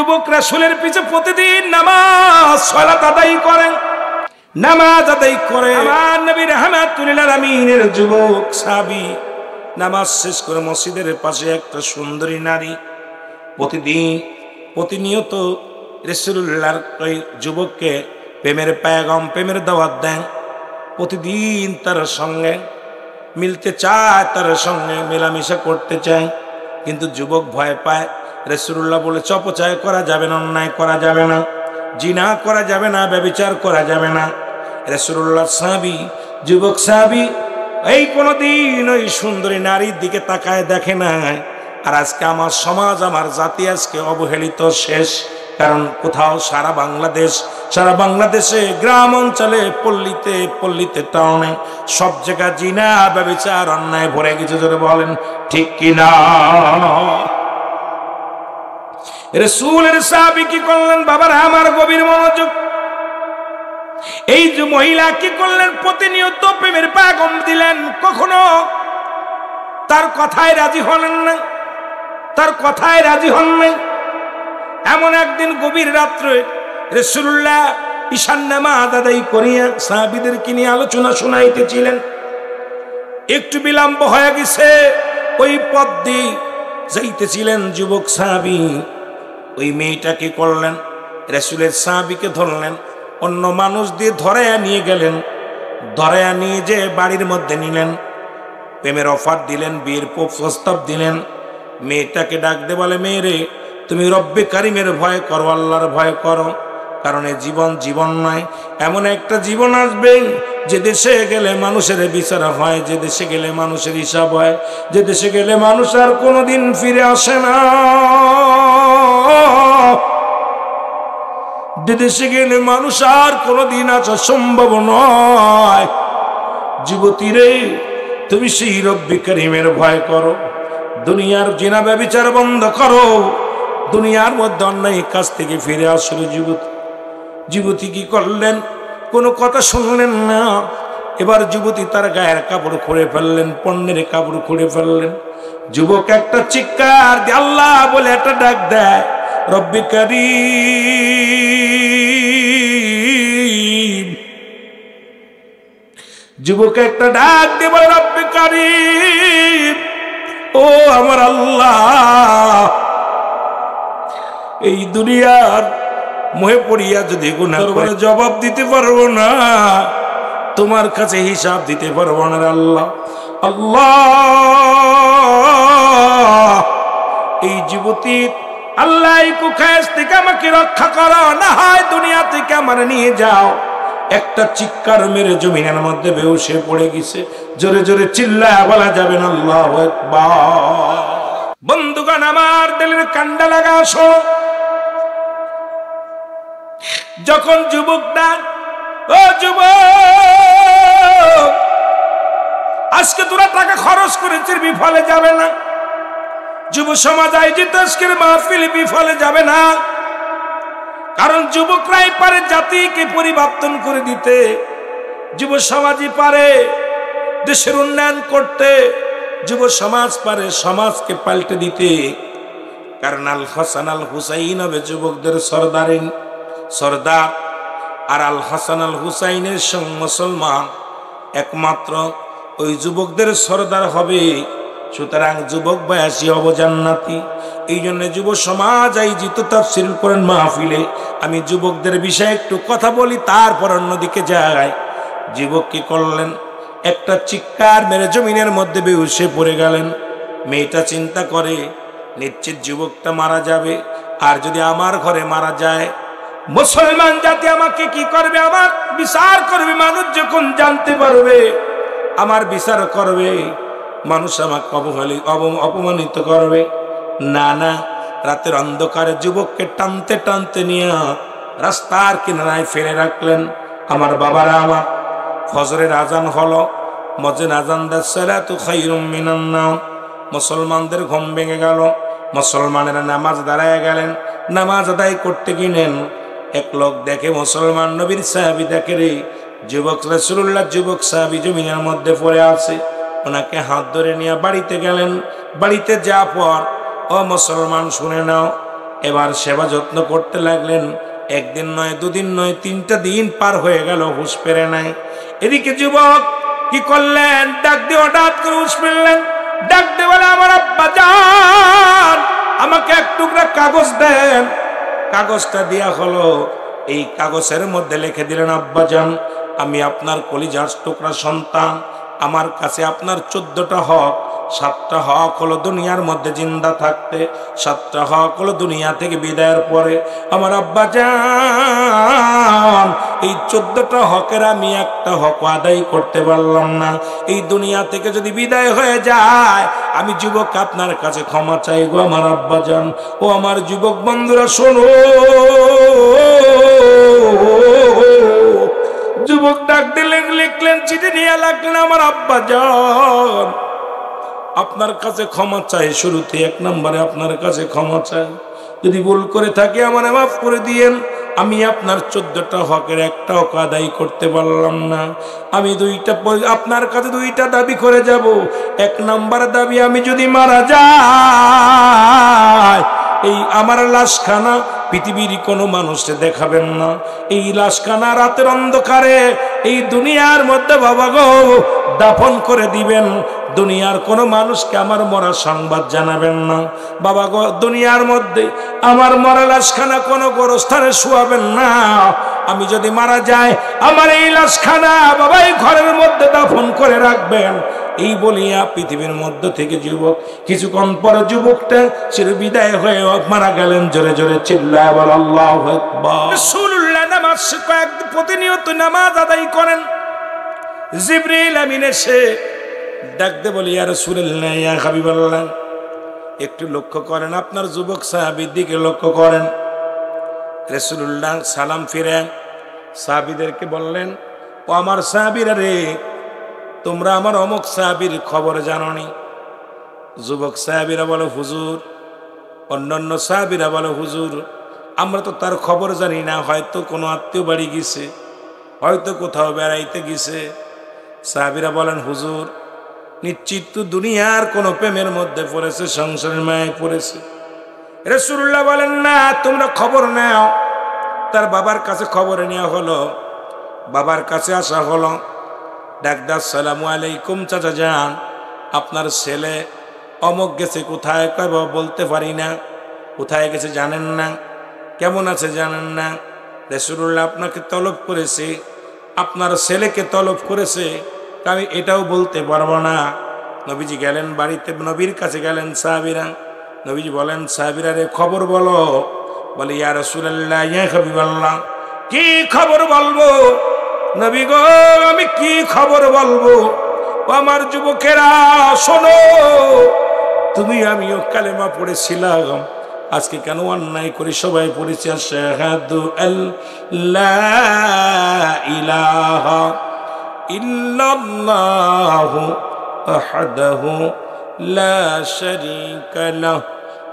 যুবক রাসূলের পিছে প্রতিদিন নামাজ সালাত আদায় করেন, নামাজ আদায় করে। আমার নবী রাহমাতুল লিল আলামিনের যুবক সাহাবী নামাজ শেষ করে মসজিদের পাশে একটা সুন্দরী নারী প্রতিনিয়ত রাসূলুল্লাহর ওই যুবককে প্রেমের পায়গাম, প্রেমের দাওয়াত দেন। প্রতিদিন তার সঙ্গে মিলতে চায়, তার সঙ্গে মেলামেশা করতে চায়, কিন্তু যুবক ভয় পায়। রাসূলুল্লাহ বলে অপচয় করা যাবে না, অন্যায় করা যাবে না, জিনা করা যাবে না, ব্যভিচার করা যাবে না। রাসূলুল্লাহ সাহাবী, যুবক সাহাবী এই কোনদিন ওই সুন্দরী নারীর দিকে তাকায় দেখে না। আর আজকে আমার সমাজ, আমার জাতি আজকে অবহেলিত শেষ। কারণ কোথাও সারা বাংলাদেশে গ্রাম অঞ্চলে, পল্লীতে টাউনে সব জায়গায় জিনা, ব্যভিচার, অন্যায় ভরে গেছে। জোরে বলেন ঠিক কিনা? রাসূলের সাহাবী কি করলেন? বাবার আমার গভীর মনোযোগ। এই যে মহিলা কি করলেন? প্রতিনিয়ত প্রেমের পাগম দিলেন, কখনো তার কথায় রাজি হলেন না, তার কথায় রাজি হন নাই। এমন একদিন গভীর রাত্রে রাসূলুল্লাহ ঈশান নামাজ আদায় করিয়া সাহাবীদেরকে নিয়ে আলোচনা শোনাইতেছিলেন। একটু বিলম্ব হয়ে গেছে, ওই পথ দিয়ে যাইতেছিলেন যুবক সাহাবী। ওই মেয়েটাকে করলেন, রাসূলের সাহাবীকে ধরলেন, অন্য মানুষ দিয়ে ধরায়া নিয়ে গেলেন। ধরায়া নিয়ে যে বাড়ির মধ্যে নিলেন, প্রেমের অফার দিলেন, বিয়ের প্রস্তাব দিলেন। মেয়েটাকে ডাক দে বলে, মেয়েরে তুমি রব্বে কারিমের ভয় করো, আল্লাহর ভয় করো। কারণ এই জীবন নয়, এমন একটা জীবন আসবে যে দেশে গেলে মানুষের বিচার হয়, যে দেশে গেলে মানুষের হিসাব হয়, যে দেশে গেলে মানুষ আর কোনোদিন ফিরে আসে না, যে দেশে গেলে মানুষ আর কোনোদিন আসা সম্ভব নয়। যুবতী রে, তুমি সেই রব্বে কারিমের ভয় করো, দুনিয়ার জিনা ব্যভিচার বন্ধ করো, দুনিয়ার মধ্যে অন্যায় কাজ থেকে ফিরে আসলে। যুবতী কি করলেন? কোনো কথা শুনলেন না। এবার যুবতী তার গায়ের কাপড় খুলে ফেললেন, পণ্যের কাপড় খুলে ফেললেন। যুবক একটা চিৎকার দিয়ে আল্লাহ বলে একটা ডাক দেয়, রব্বে কারীম। যুবক একটা ডাক দিয়ে বলে, রব্বে কারীম, ও আমার আল্লাহ, এই দুনিয়ার মোহে পড়িয়া যদি গুনাহ করে জবাব দিতে পারবো না, তোমার কাছে হিসাব দিতে পারবো না আল্লাহ। আল্লাহ, এই যুবতী আল্লাহ এই কুখায়েশ থেকে আমাকে রক্ষা করো, না হয় দুনিয়া থেকে আমার নিয়ে যাও। একটা চিৎকার মেরে জমিনের মধ্যে বেহুশে পড়ে গেছে। জোরে জোরে চিল্লায়া বলা যাবে না আল্লাহু আকবার। বন্ধুগণ, আমার দিলের কান্ডা লাগা আসো। যখন যুবক ডাক, ও যুবক, আজকে তোরা টাকা খরচ করেছিস, বিফলে যাবে না। যুব সমাজ আয়োজিত আজকের মাহফিল বিফলে যাবে না। কারণ যুবকরাই পারে জাতিকে পরিবর্তন করে দিতে, যুব সমাজই পারে দেশের উন্নয়ন করতে, যুব সমাজ পারে সমাজকে পাল্টে দিতে। কারণ আল হাসান আল হুসাইন হবে যুবকদের সর্দার, আর আল হাসান আল হুসাইনের সঙ্গে মুসলমান একমাত্র ওই যুবকদের সর্দার হবে। সুতরাং যুবক বয়সী হব জান্নাতি। এই জন্য যুব সমাজ আয়োজিত তাফসীর করেন মাহফিলে আমি যুবকদের বিষয়ে একটু কথা বলি, তারপর অন্যদিকে যাই। যুবক কি করলেন? একটা চিৎকার মেরে জমিনের মধ্যে বেহুশে পড়ে গেলেন। মেয়েটা চিন্তা করে, নিশ্চিত যুবকটা মারা যাবে, আর যদি আমার ঘরে মারা যায় মুসলমান জাতি আমাকে কি করবে? আমার বিচার করবে। মানুষ যখন জানতে পারবে আমার বিচার করবে, মানুষ আমাকে অপমানিত করবে। না না, রাতের অন্ধকারে যুবককে টানতে টানতে নিয়ে রাস্তার কিনারায় ফেলে রাখলেন। আমার বাবারা, আমার ফজরের আজান হলো, মসজিদ আজান দেয়, সালাতু খায়রুম মিনান নাওম। মুসলমানদের ঘুম ভেঙে গেল, মুসলমানেরা নামাজ দাঁড়ায় গেলেন। নামাজ আদায় করতে গেলেন, এক লোক দেখে মুসলমান নবীর সাহাবী দেখে রে, যুবক রাসূলুল্লাহ যুবক সাহাবী জমিনের মধ্যে পড়ে আছে। ওনাকে হাত ধরে নিয়ে বাড়িতে গেলেন। বাড়িতে যাওয়ার পর, ও মুসলমান শুনে নাও, এবার সেবা যত্ন করতে লাগলেন। একদিন নয়, দুদিন নয়, 3টা দিন পার হয়ে গেল, হুঁশ ফেরে নাই। এদিকে যুবক কি করলেন? ডাক দিয়ে হঠাৎ করে হুঁশ ফেললেন। ডাক দিয়ে বলে, আমার আব্বা জান, আমাকে এক টুকরা কাগজ দেন। কাগজটা দেয়া হলো। এই কাগজের মধ্যে লিখে দিলেন, আব্বা জান, আমি আপনার কলিজার টুকরা সন্তান। আমার কাছে আপনার 14টা হক। 7টা হক হলো দুনিয়ার মধ্যে জিন্দা থাকতে, 7টা হক হলো দুনিয়া থেকে বিদায়ের পরে। আমার আব্বা জান, এই 14টা হকের আমি একটা হক আদায় করতে পারলাম না। এই দুনিয়া থেকে যদি বিদায় হয়ে যায়, আমি যুবক আপনার কাছে ক্ষমা চাইবো আমার আব্বা জান। ও আমার যুবক বন্ধুরা শোনো। যুবক ডাক দিলেন, লিখলেন, চিঠি নিয়ে লাগলেন, আমার আব্বা জান, আপনার কাছে ক্ষমা চাই। শুরুতে 1 নম্বরে আপনার কাছে ক্ষমা চাই। যদি ভুল করে থাকি আমারে মাফ করে দিয়েন। আমি আপনার 14টা হকের একটা হক আদায় করতে পারলাম না। আমি আপনার কাছে 2টা দাবি করে যাব। 1 নম্বর দাবি, আমি যদি মারা যাই, এই আমার লাশখানা পৃথিবীর কোনো মানুষে দেখাবেন না। এই লাশখানা রাতের অন্ধকারে এই দুনিয়ার মধ্যে বাবা গো দাফন করে দিবেন। দুনিয়ার কোনো মানুষকে আমার মরা সংবাদ জানাবেন না বাবা গো। দুনিয়ার মধ্যে আমার মরা লাশখানা কোনো গোরস্থানে শোয়াবেন না। আমি যদি মারা যাই, আমার এই লাশখানা বাবা এই ঘরের মধ্যে দাফন করে রাখবেন। এই বলিয়া পৃথিবীর মধ্য থেকে যুবক কিছুক্ষণ পরে যুবকটা চির বিদায় হয়ে মারা গেলেন। জোরে জোরে চিল্লায় বল আল্লাহু আকবার। রাসূলুল্লাহ নামাজ প্রতিনিয়ত নামাজ আদায় করেন। জিবরিল আমিন এসে ডাকতে বলি, ইয়া রাসূলুল্লাহ, ইয়া হাবিবাল্লাহ, একটু লক্ষ্য করেন, আপনার যুবক সাহাবীর দিকে লক্ষ্য করেন। রাসূলুল্লাহ সালাম ফিরে সাহাবীদেরকে বললেন, ও আমার সাহাবীরা রে, তোমরা আমার অমুক সাহাবীর খবর জানোনি? যুবক সাহাবীরা বলে, হুজুর। অন্যান্য সাহাবীরা বলে, হুজুর, আমরা তো তার খবর জানি না। হয়তো কোনো আত্মীয় বাড়ি গেছে, হয়তো কোথাও বেড়াইতে গেছে। সাহাবীরা বলেন, হুজুর, নিশ্চিত তো দুনিয়ার কোন প্রেমের মধ্যে পড়েছে, সংসারের মায়ায় পড়েছে। রাসূলুল্লাহ বলেন, না, তোমরা খবর নাও। তার বাবার কাছে খবর নেওয়া হলো। বাবার কাছে আসা হলো। ডাকদার, আসসালামু আলাইকুম চাচা যান, আপনার ছেলে অমুক গেছে কোথায়? কয় বাবা, বলতে পারি না। কোথায় গেছে জানেন না? কেমন আছে জানেন না? রাসূলুল্লাহ আপনাকে তলব করেছে, আপনার ছেলেকে তলব করেছে। আমি এটাও বলতে পারবো না। নবীজি গেলেন বাড়িতে, নবীর কাছে গেলেন সাহাবীরা। নবীজি বলেন, সাহাবীরা রে, খবর বলো। বলে, ইয়া রাসূলুল্লাহ, ইয়া হাবিবাল্লাহ, কি খবর বলবো? নবী গো, আমি কি খবর বলবো? আমার যুবকেরা শোনো, তুমি আমিও কালেমা পড়েছিলাম, আজকে কেন অন্যায় করে সবাই পড়েছি আশহাদু আল্লা ইলাহা ইল্লাল্লাহু আহাদাহু লা শারীকা লাহু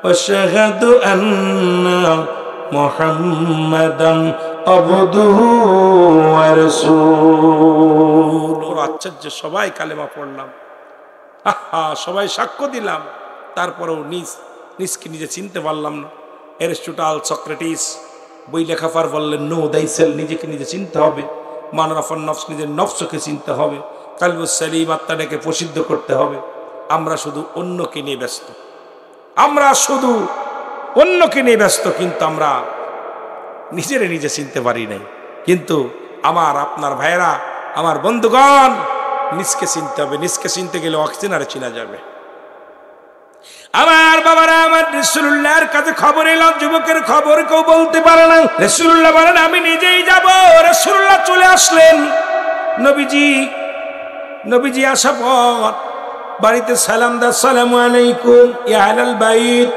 ওয়া আশহাদু আন্না মুহাম্মাদান আবদুহু ওয়া রাসূলুহু। আশ্চর্য, সবাই কালেমা পড়লাম, সবাই সাক্ষ্য দিলাম, তারপরেও নিজকে নিজে চিনতে পারলাম না। অ্যারিস্টটল, সক্রেটিস বই লেখা পার বললেন, নো দাইসেল, নিজেকে নিজে চিনতে হবে। মান রাফান নফস, নিজের নফসকে চিনতে হবে। কালবুস সালিম, আত্মাটাকে প্রসিদ্ধ করতে হবে। আমরা শুধু অন্যকে নিয়ে ব্যস্ত, কিন্তু আমরা নিজেরে নিজে চিনতে পারি নাই। কিন্তু আমার আপনার ভাইয়েরা, আমার বন্ধুগণ, নিজকে চিনতে হবে। নিজকে চিনতে গেলে অক্সিজেনারে চিনা যাবে। আমার বাবারা, আমার রাসূলুল্লাহর কাছে খবর এলো, যুবকের খবর কেউ বলতে পারে না। রাসূলুল্লাহ বলেন, আমি নিজেই যাব। রাসূলুল্লাহ চলে আসলেন। নবীজি আসা পর বাড়িতে সালাম দা, আসসালামু আলাইকুম ইয়া আহলাল বাইত।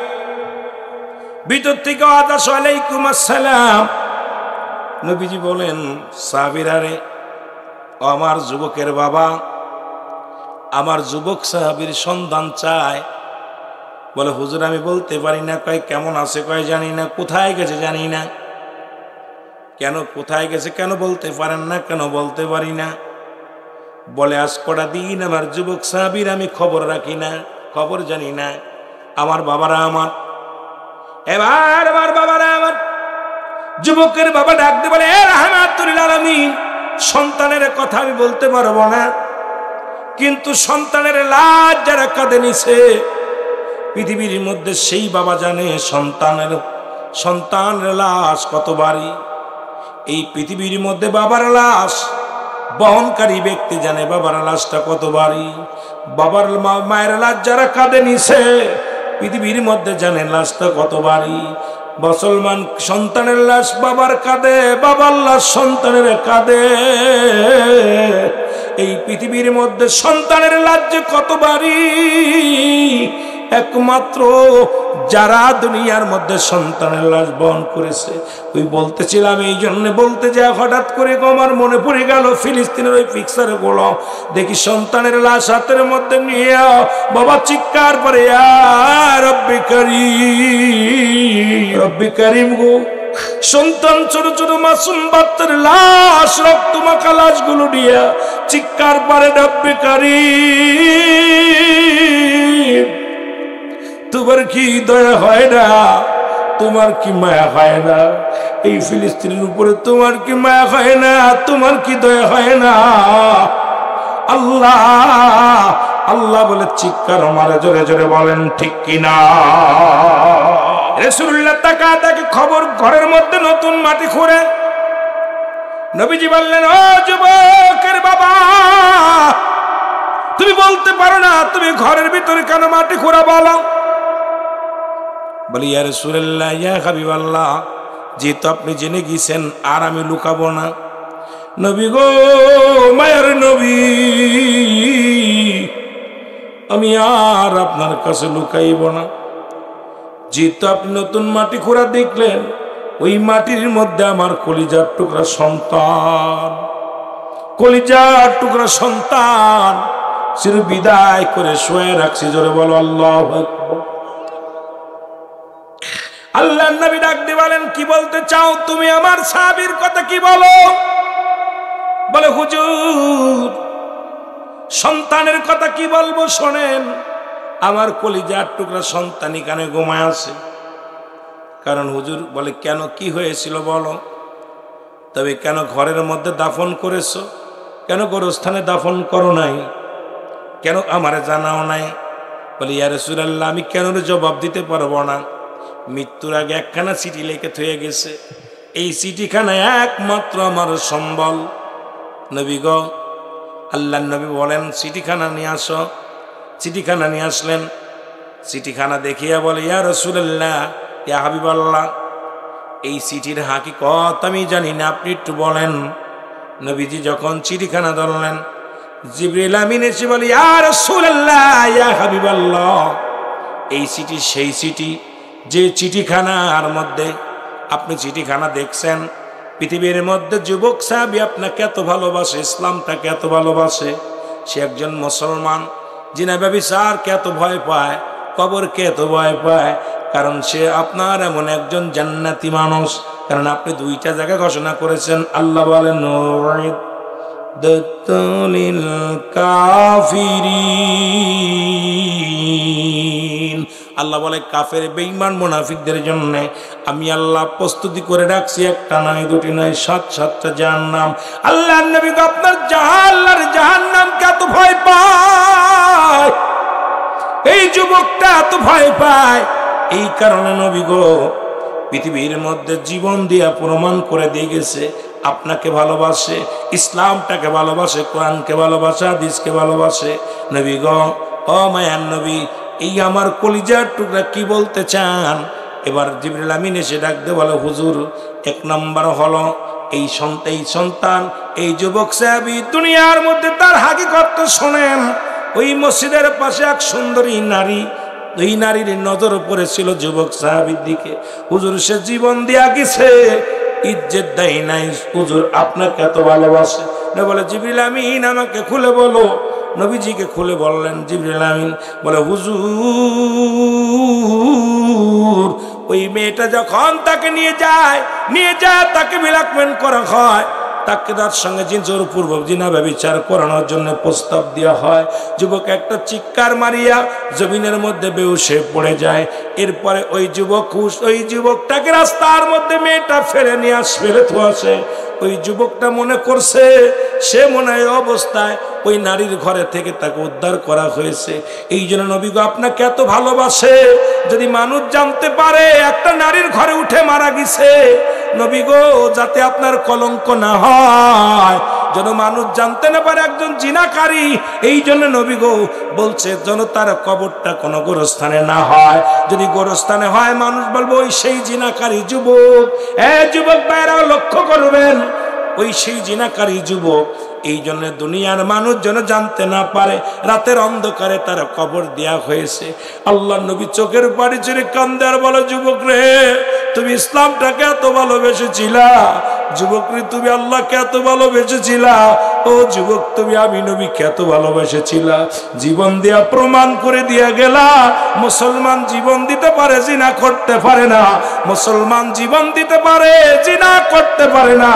ভিতর থেকে আদাস, আলাইকুম আসসালাম। নবীজি বলেন, সাহাবীরা রে, আমার যুবকের বাবা আমার যুবক সাহাবীর সন্ধান চায়। বলে, হুজুর, আমি বলতে পারি না। কয়, কেমন আছে? কয়, জানি না। কোথায় গেছে? জানি না। কেন? কোথায় গেছে কেন বলতে পারেন না? কেন বলতে পারি না? বলে, আজ কটা দিন আমার যুবক সাহাবীর আমি খবর রাখি না, খবর জানি না। আমার বাবারা আমার এবার বাবারা আমার যুবকের বাবা ডাক দিয়ে বলে, রাহমাতুল লিল আলামিন, সন্তানের কথা আমি বলতে পারবো না, কিন্তু সন্তানের লাশ যারা কাঁদে নিছে পৃথিবীর মধ্যে সেই বাবা জানে সন্তানের লাশ কত ভারী। এই পৃথিবীর মধ্যে বাবার লাশ বহনকারী ব্যক্তি জানে বাবার লাশটা কত ভারী। বাবার মায়ের লাশ যারা কাঁদে নিছে পৃথিবীর মধ্যে জানে লাশটা কত ভারী। মুসলমান সন্তানের লাশ বাবার কাঁদে, বাবার লাশ সন্তানের কাঁদে। এই পৃথিবীর মধ্যে সন্তানের লাশ যে কত ভারী একমাত্র যারা দুনিয়ার মধ্যে সন্তানের লাশ বহন করেছে। ওই বলতেছিলাম, এই জন্য বলতে যা হঠাৎ করে আমার মনে পড়ে গেল ফিলিস্তিনের ওই পিকচারে গুলো দেখি, সন্তানের লাশ হাতের মধ্যে নিয়ে বাবা চিৎকার করে, রব্বি কারীম, রব্বি কারীম গো। সন্তান ছোট ছোট মাসুম বাচ্চার লাশ, রক্ত মাখা লাশগুলো নিয়ে চিৎকার পারে, রব্বি কারীম, তোমার কি দয়া হয় না, তোমার কি মায়া হয় না? এই ফিলিস্তিনের উপরে তোমার কি মায়া হয় না, তোমার কি দয়া হয় না? আল্লাহ আল্লাহ বলে চিৎকার মারে, জোরে জোরে বলেন ঠিক কিনা? রাসূলুল্লাহ তাকে খবর, ঘরের মধ্যে নতুন মাটি খুঁড়ে। নবীজি বললেন, ও যুবকের বাবা, তুমি বলতে পারো না তুমি ঘরের ভিতরে কেন মাটি খুঁড়া? বলো। বলি, ইয়া রাসূলুল্লাহ, ইয়া হাবিবাল্লাহ, যেহেতু আপনি জেনে গেছেন আর আমি লুকাবো না। নবী গো, মায়ের নবী, আমি আর আপনার কাছে লুকাইব না। যেহেতু আপনি নতুন মাটি খোঁড়া দেখলেন, ওই মাটির মধ্যে আমার কলিজার টুকরা সন্তান, কলিজার টুকরা সন্তান চির বিদায় করে শুয়ে রাখছি। জোরে বলো আল্লাহু আকবার। আল্লাহর নবী ডাক দিয়ে বলেন, কি বলতে চাও তুমি? আমার সাহাবীর কথা কি বলো? বলে, হুজুর, সন্তানের কথা কি বলবো শোনেন। আমার কলিজার টুকরা সন্তান এখানে ঘুমায় আছে। কারণ হুজুর বলে, কেন, কি হয়েছিল বলো? তবে কেন ঘরের মধ্যে দাফন করেছো? কেন গোরস্থানে দাফন করো নাই? কেন আমারে জানাও নাই? বলে, ইয়া রাসূলুল্লাহ, আমি কেন জবাব দিতে পারবো না। মৃত্যুর আগে একখানা চিঠি লিখে থয়ে গেছে, এই চিঠিখানা একমাত্র আমার সম্বল। নবী গো, আল্লাহর নবী বলেন, চিঠিখানা নিয়ে আসো। চিঠিখানা নিয়ে আসলেন। চিঠিখানা দেখিয়া বলে, ইয়া রাসূলুল্লাহ, ইয়া হাবিবাল্লাহ, এই চিঠির হাকিকত আমি জানি না, আপনি একটু বলেন। নবীজি যখন চিঠিখানা ধরলেন, জিবরিল আমিন এসে বলে, ইয়া রাসূলুল্লাহ, ইয়া হাবিবাল্লাহ, এই চিঠি সেই চিঠি যে চিঠিখানার মধ্যে আপনি চিঠিখানা দেখছেন। পৃথিবীর মধ্যে যুবক সাহাবী আপনাকে এত ভালোবাসে, ইসলামটাকে এত ভালোবাসে। সে একজন মুসলমান, জিনা ব্যভিচারকে এত ভয় পায়, কবরকে এত ভয় পায়, কারণ সে আপনার এমন একজন জান্নাতি মানুষ। কারণ আপনি দুইটা জায়গা ঘোষণা করেছেন। আল্লাহ বলেন, দলিল কাফিরিন, আল্লাহ বলে কাফের বেঈমান মুনাফিকদের জন্য আমি আল্লাহ প্রস্তুতি করে রাখছি, একটা নয়, দুটি নয়, 7-7টা জাহান্নাম। আল্লাহর নবী আপনার জাহান্নামকে এত ভয় পায়, এই যুবকটা এত ভয় পায়, এই কারণে নবী গো পৃথিবীর মধ্যে জীবন দিয়া প্রমাণ করে দিয়ে গেছে আপনাকে ভালোবাসে, ইসলামটাকে ভালোবাসে, কোরআনকে ভালোবাসে, হাদিসকে ভালোবাসে। নবী গো, ও মায়ার নবী, এই আমার কলিজার টুকরা কি বলতে চান? এবার জিবরিল আমিন এসে ডাকতে বলে, হুজুর, 1 নম্বর হলো এই সন্তান, এই যুবক সাহাবী দুনিয়ার মধ্যে তার হাকিকত শোনেন। ওই মসজিদের পাশে এক সুন্দরী নারী, ওই নারীর নজর পড়েছিল যুবক সাহাবীর দিকে। হুজুর, সে জীবন দিয়া গেছে, ইজ্জত দেয় নাই। হুজুর, আপনাকে এত ভালোবাসে। না বলে, জিবরিল আমিন আমাকে খুলে বলো। নবীজিকে খুলে বললেন। জিবরিল আমিন বলে, হুজুর, ওই মেয়েটা যখন তাকে নিয়ে যায় তাকে ব্ল্যাকমেল করা হয়, তাকে তার সঙ্গে জোরপূর্বক জিনা ব্যভিচার করানোর জন্য প্রস্তাব দেওয়া হয়। যুবক একটা চিৎকার মারিয়া জমিনের মধ্যে বেহুশে পড়ে যায়। এরপরে ওই যুবকটাকে রাস্তার মধ্যে মেয়েটা ফেলে নিয়ে ফেলে আসে। ওই যুবকটা মনে করছে সে মনে হয় অবস্থায় ওই নারীর ঘরে থেকে তাকে উদ্ধার করা হয়েছে। এই জন্য নবী গো আপনাকে এত ভালোবাসে, যদি মানুষ জানতে পারে একটা নারীর ঘরে উঠে মারা গেছে, নবী গো যাতে আপনার কলঙ্ক না হয়, যেন মানুষ জানতে না পারে একজন জিনাকারী, এই জন্য নবী গো বলছে যেন তার কবরটা কোনো গোরস্থানে না হয়। যদি গোরস্থানে হয় মানুষ বলবো ওই সেই জিনাকারী যুবক। যুবক ভাইরা লক্ষ্য করবেন, ওই সেই জিনাকারী যুবক। এই জন্য দুনিয়ার মানুষ যেন জানতে না পারে রাতের অন্ধকারে তার কবর দেয়া হয়েছে। আল্লাহ নবী চোখের পানি ছেড়ে কান্দে আর বলে, যুবক রে তুমি ইসলামটাকে এত ভালোবেসেছিলা, যুবক রে তুমি আল্লাহকে এত ভালোবেসেছিলা, ও যুবক তুমি আমি নবীকে এত ভালোবেসেছিলা, জীবন দিয়া প্রমাণ করে দিয়া গেলা মুসলমান জীবন দিতে পারে জিনা করতে পারে না, মুসলমান জীবন দিতে পারে জিনা করতে পারে না।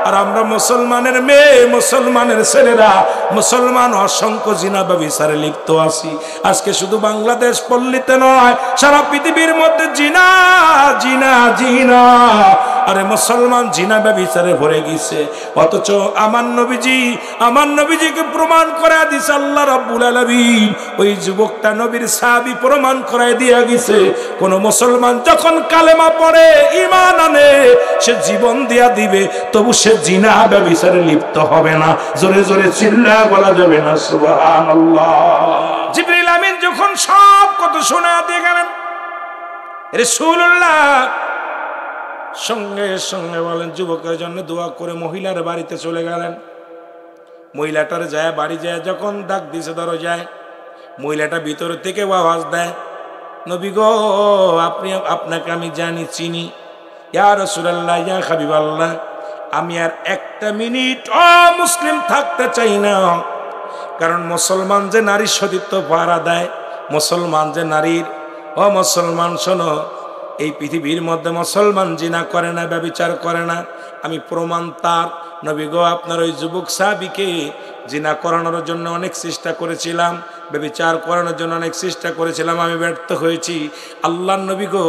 আর আমরা মুসলমানের মেয়ে, মুসলমানের ছেলেরা, মুসলমান অসংখ্য জিনা ব্যভিচারে লিপ্ত আছি। আজকে শুধু বাংলাদেশ পল্লীতে নয়, সারা পৃথিবীর মধ্যে জিনা জিনা জিনা। আরে মুসলমান জিনা ব্যভিচারে ভরে গেছে, অথচ আমার নবীজিকে প্রমাণ করে দিছে আল্লাহ রাব্বুল আলামিন। ওই যুবকটা নবীর সাহাবী প্রমাণ করে দিয়া গেছে, কোন মুসলমান যখন কালেমা পড়ে ঈমান আনে সে জীবন দিয়া দিবে, তবু সে জিনা ব্যভিচারে লিপ্ত হবে না। জোরে জোরে চিল্লা বলা যাবে না সুবহানাল্লাহ। জিবরিল আমিন যখন সব কথা শোনা দিয়ে গেলেন, রাসূলুল্লাহ সঙ্গে সঙ্গে বলেন যুবকের জন্য দোয়া করে মহিলার বাড়িতে চলে গেলেন। মহিলাটার যায় বাড়ি যায়, যখন ডাক দিছে দরজায়, মহিলাটা ভিতর থেকে আওয়াজ দেয়, নবী গো আপনাকে আমি জানি চিনি, ইয়া রাসূলুল্লাহ ইয়া হাবিবাল্লাহ, আমি আর একটা মিনিট মুসলিম থাকতে চাই না। কারণ মুসলমান যে নারীর সতীত্ব পাহারা দেয়, মুসলমান যে নারীর, মুসলমান শোনো, এই পৃথিবীর মধ্যে মুসলমান জিনা করে না, ব্যভিচার করে না, আমি প্রমাণ তার। নবী গো আপনার ওই যুবক সাহাবীকে জিনা করানোর জন্য অনেক চেষ্টা করেছিলাম, ব্যভিচার করানোর জন্য অনেক চেষ্টা করেছিলাম, আমি ব্যর্থ হয়েছি। আল্লাহর নবী গো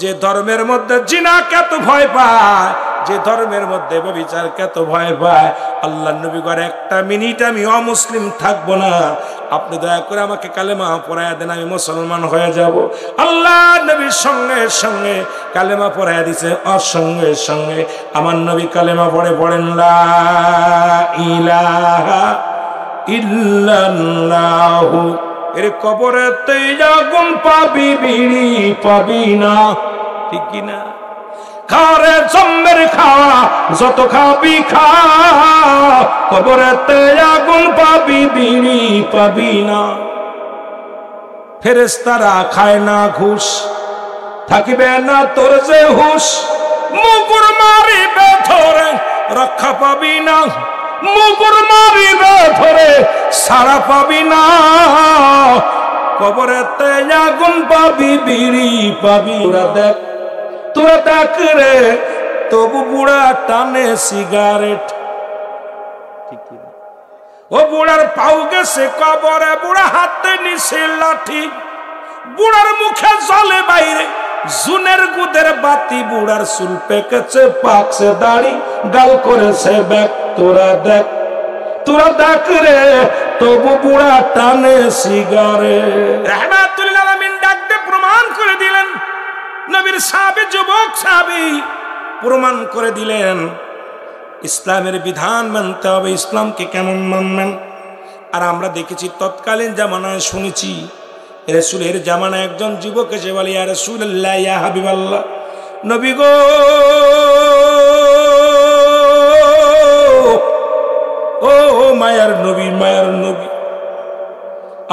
যে ধর্মের মধ্যে জিনাকে এত ভয় পায়, যে ধর্মের মধ্যে ব্যভিচারকে এত ভয় পায়, আল্লাহর নবী গো একটা মিনিট আমি অমুসলিম থাকবো না, আপনি দয়া করে আমাকে কালেমা পড়ায়া দেন, আমি মুসলমান হয়ে যাব। আল্লাহ নবীর সঙ্গে সঙ্গে কালেমা পড়ায়া দিছে, সঙ্গে সঙ্গে আমার নবী কালেমা পড়েন লা ইলাহা ইল্লাল্লাহু। এর কবরেতে আগুন পাবি, বিড়ি পাবি না, ঠিক কি না? খারে জম্মের খাওয়া যত খাবি খা, কবরেতে আগুন পাবি, বিড়ি পাবি না। ফেরেশতারা খায় না ঘুষ, থাকিবে না তোর যে হুশ, মুগুর মারিবে ধরে রক্ষা পাবি না, মুগুর মারিবে ধরে সারা পাবি না, কবরেতে আগুন পাবি, বিড়ি পাবি। তোরা দেখ রে তবু বুড়া টানে সিগারেট, ঠিক না? ও বুড়ার পাও গেছে কবরে, বুড়া হাতে নিছে লাঠি, বুড়ার মুখে জলে বাইরে জুনের গুদের বাতি, বুড়ার চুল পেকেছে পাকছে দাড়ি, গাল করেছে ব্যাগ। তোরা দেখ রে তবু বুড়া টানে সিগারেট। রাহমাতুল্লাহ আলামিন ডাকতে প্রমাণ করে দিলেন, নবীর সাহাবী, যুবক সাহাবী প্রমাণ করে দিলেন ইসলামের বিধান মানতে হবে। ইসলামকে কেমন মানবেন? আর আমরা দেখেছি তৎকালীন জামানায়, শুনেছি রাসূলের জামানায় একজন যুবক এসে বলে, ইয়া রাসূলুল্লাহ ইয়া হাবিবাল্লাহ, নবী গো ও মায়ার নবী, মায়ার নবী,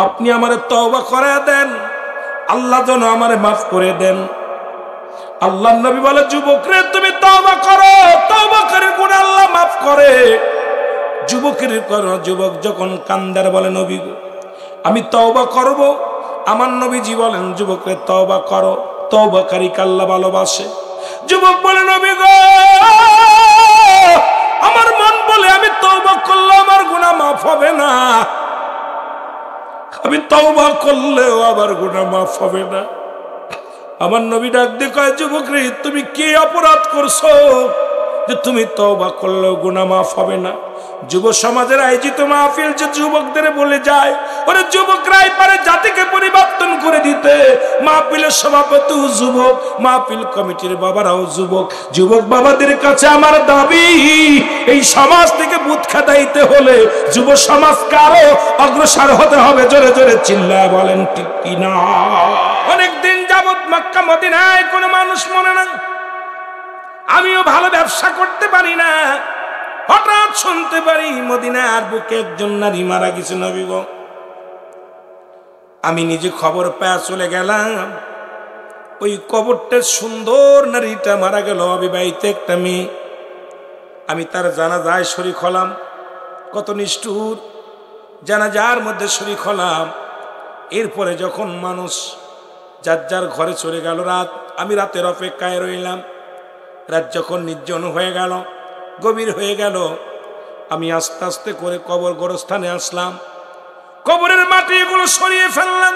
আপনি আমারে তওবা করে দেন, আল্লাহ যেন আমারে মাফ করে দেন। আল্লাহ নবী বলে, যুবক রে তুমি তওবা করো, তওবা করে গুনাহ আল্লাহ মাফ করে। যুবকের করো, যুবক যখন কান্দার বলে, নবী গো আমি তওবা করব। আমার নবীজি বলেন, যুবক রে তওবা করো, তওবাকারীকে আল্লাহ ভালোবাসে। যুবক বলে, নবী গো আমার মন করলেও আবার গুনাহ মাফ হবে না। আমার নবী ডাক দিয়ে কয়, যুবক রে, তুমি কি অপরাধ করছো যে তুমি তওবা করলেও গুনাহ মাফ হবে না? যুব সমাজের আয়োজিত মাহফিল যে যুবকদের বলে যায়, ওরে যুবকরাই পারে জাতিকে পরিবর্তন করে দিতে। মাহফিলের সভাপতি যুবক, মাহফিল কমিটির বাবারাও যুবক। যুবক বাবাদের কাছে আমার দাবি, এই সমাজ থেকে বুথ খাটাইতে হলে যুব সমাজকে আরো অগ্রসর হতে হবে। জোরে জোরে চিল্লায় বলেন ঠিক কিনা? অনেকদিন যাবত মক্কা মদিনায় কোনো মানুষ মনে না। আমিও ভালো ব্যবসা করতে পারি না, হঠাৎ শুনতে পারি মদিনার বুকে একজন নারী মারা গেছে। নবী গো, আমি নিজে খবর পেয়ে চলে গেলাম। ওই কবরটা সুন্দর নারীটা মারা গেল, অবিবাহিত একটা মেয়ে। আমি তার জানাজায় শরীক হলাম। কত নিষ্ঠুর! জানাজার মধ্যে শরীক হলাম। এরপরে যখন মানুষ যার যার ঘরে চলে গেল, আমি রাতের অপেক্ষায় রইলাম। রাত যখন নির্জন হয়ে গেল, গভীর হয়ে গেল, আমি আস্তে আস্তে করে কবর গোরস্থানে আসলাম। কবরের মাটি এগুলো সরিয়ে ফেললাম।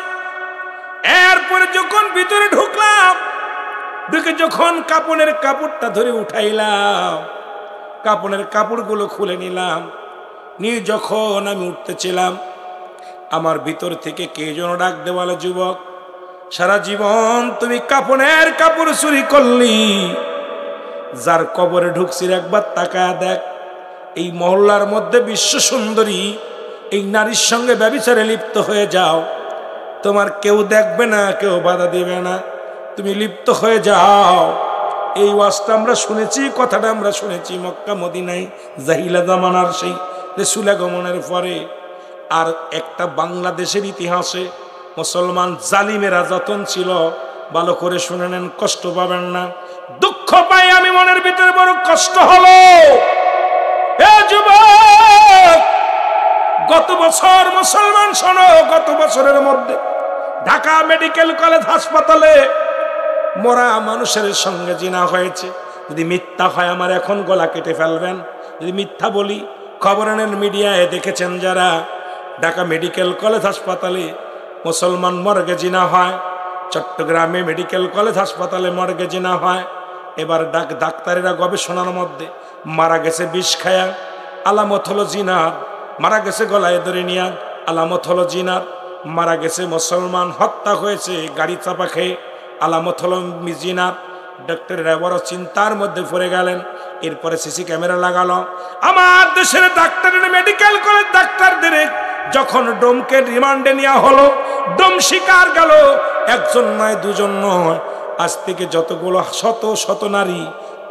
এরপরে যখন ভিতরে ঢুকলাম, ঢুকে যখন কাপড়ের কাপড়টা ধরে উঠাইলাম, কাপড়ের কাপড়গুলো খুলে নিলাম, নিয়ে যখন আমি উঠতেছিলাম, আমার ভিতর থেকে কে যেন ডাক দে, বলে, যুবক, সারা জীবন তুমি কাপড়ের কাপড় চুরি করলি, যার কবরে ঢুকছিস একবার তাকায় দেখ। এই মহল্লার মধ্যে বিশ্ব সুন্দরী এই নারীর সঙ্গে ব্যভিচারে লিপ্ত হয়ে যাও, তোমার কেউ দেখবে না, কেউ বাধা দিবে না, তুমি লিপ্ত হয়ে যাও। এই ওয়াজটা আমরা শুনেছি, কথাটা আমরা শুনেছি মক্কা মদিনায় জাহিলা জামানার সেই রাসূল আগমনের পরে। আর একটা বাংলাদেশের ইতিহাসে মুসলমান জালিমেরা যতন ছিল, ভালো করে শুনে নেন, কষ্ট পাবেন না। দুঃখ পাই আমি, মনের ভিতরে বড় কষ্ট হলো। এ যুবক, গত বছর মুসলমান শোনো, গত বছরের মধ্যে ঢাকা মেডিকেল কলেজ হাসপাতালে মরা মানুষের সঙ্গে জিনা হয়েছে। যদি মিথ্যা হয় আমার এখন গলা কেটে ফেলবেন। যদি মিথ্যা বলি, খবরের মিডিয়ায় দেখেছেন যারা, ঢাকা মেডিকেল কলেজ হাসপাতালে মুসলমান মর্গে জিনা হয়, চট্টগ্রামে মেডিকেল কলেজ হাসপাতালে মর্গে জিনা হয়। এবার ডাক্তারেরা গবেষণার মধ্যে মারা গেছে বিষ খায়া, আলামত হলো জিনার। মারা গেছে গলায় ধরে নিয়া, আলামত হলো জিনার। মারা গেছে মুসলমান, হত্যা হয়েছে গাড়ি চাপা খেয়ে, আলামত হলো জিনার। ডাক্তারেরা বড় চিন্তার মধ্যে পড়ে গেলেন। এরপরে সিসি ক্যামেরা লাগালো। আমার দেশের ডাক্তারের মেডিকেল কলেজ ডাক্তারদের যখন ডোমকে রিমান্ডে নেওয়া হলো, ডোম শিকার গেল, একজন নয়, দুজন নয়, আজ থেকে যতগুলো শত শত নারী,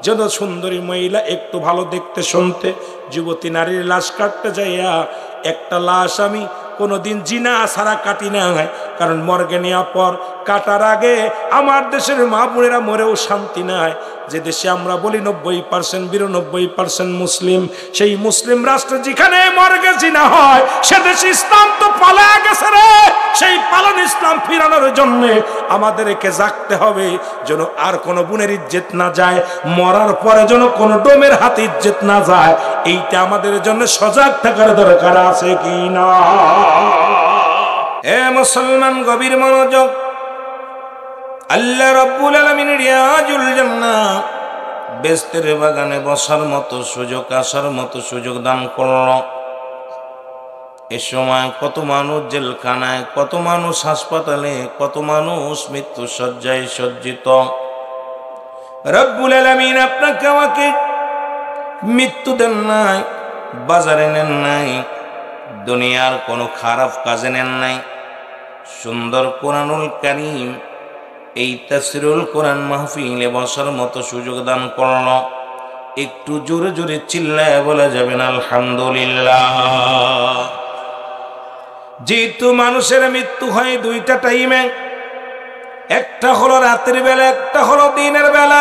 যত সুন্দরী মহিলা, একটু ভালো দেখতে শুনতে, যুবতী নারীর লাশ কাটতে যাইয়া একটা লাশ আমি কোনোদিন জিনা ছাড়া কাটি না। কারণ মর্গে নেওয়ার পর কাটার আগে আমার দেশের মা বোনেরা মরেও শান্তি নাই। যে দেশে আমরা বলি 90% 92% মুসলিম, সেই মুসলিম রাষ্ট্র যেখানে মর্গে জিনা হয়, সে দেশে ইসলাম তো পালা গেছে রে। সেই পালন ইসলাম ফিরানোর জন্য আমাদেরকে জাগতে হবে, যেন আর কোনো বোনের ইজ্জত না যায়, মরার পরে যেন কোনো ডোমের হাতে ইজ্জত না যায়। এইটা আমাদের জন্য সজাগ থাকার দরকার আছে কি না? এ মুসলমান, গভীর মনোযোগ। আল্লাহ রাব্বুল আলামিন রিয়াজুল জান্নাহ, বেহেশতের বাগানে বসার মতো সুযোগ, আসার মতো সুযোগ দান করল। এ সময় কত মানুষ জেলখানায়, কত মানুষ হাসপাতালে, কত মানুষ মৃত্যু শয্যায় সজ্জিত। রাব্বুল আলামিন আপনাকে আমাকে মৃত্যু দেন নাই, বাজারে নেন নাই, দুনিয়ার কোনো খারাপ কাজে নেন নাই। সুন্দর কোরআনুল কারীম, এই তাফসীরুল কোরআন মাহফিলে বসার মতো সুযোগ দান করল। একটু জোরে জোরে চিল্লায় বলা যাবেন আলহামদুলিল্লাহ। যেহেতু মানুষের মৃত্যু হয় দুইটা টাইমে, একটা হলো রাতের বেলা, একটা হলো দিনের বেলা।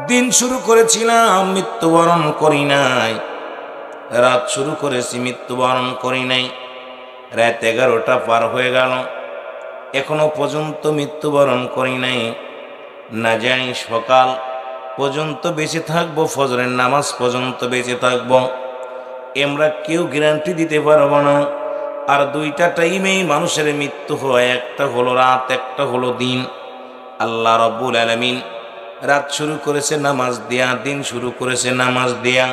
দিন শুরু করেছিলাম, মৃত্যুবরণ করি নাই। রাত শুরু করেছি, মৃত্যুবরণ করি নাই। রাত 11টা পার হয়ে গেল, এখনো পর্যন্ত মৃত্যুবরণ করি নাই। না জানি সকাল পর্যন্ত বেঁচে থাকবো, ফজরের নামাজ পর্যন্ত বেঁচে থাকবো। আমরা কেউ গ্যারান্টি দিতে পারবো না। আর দুইটা টাইমেই মানুষের মৃত্যু হয়, একটা হলো রাত, একটা হলো দিন। আল্লাহ রাব্বুল আলামিন রাত শুরু করেছে নামাজ দিয়া, দিন শুরু করেছে নামাজ দিয়া।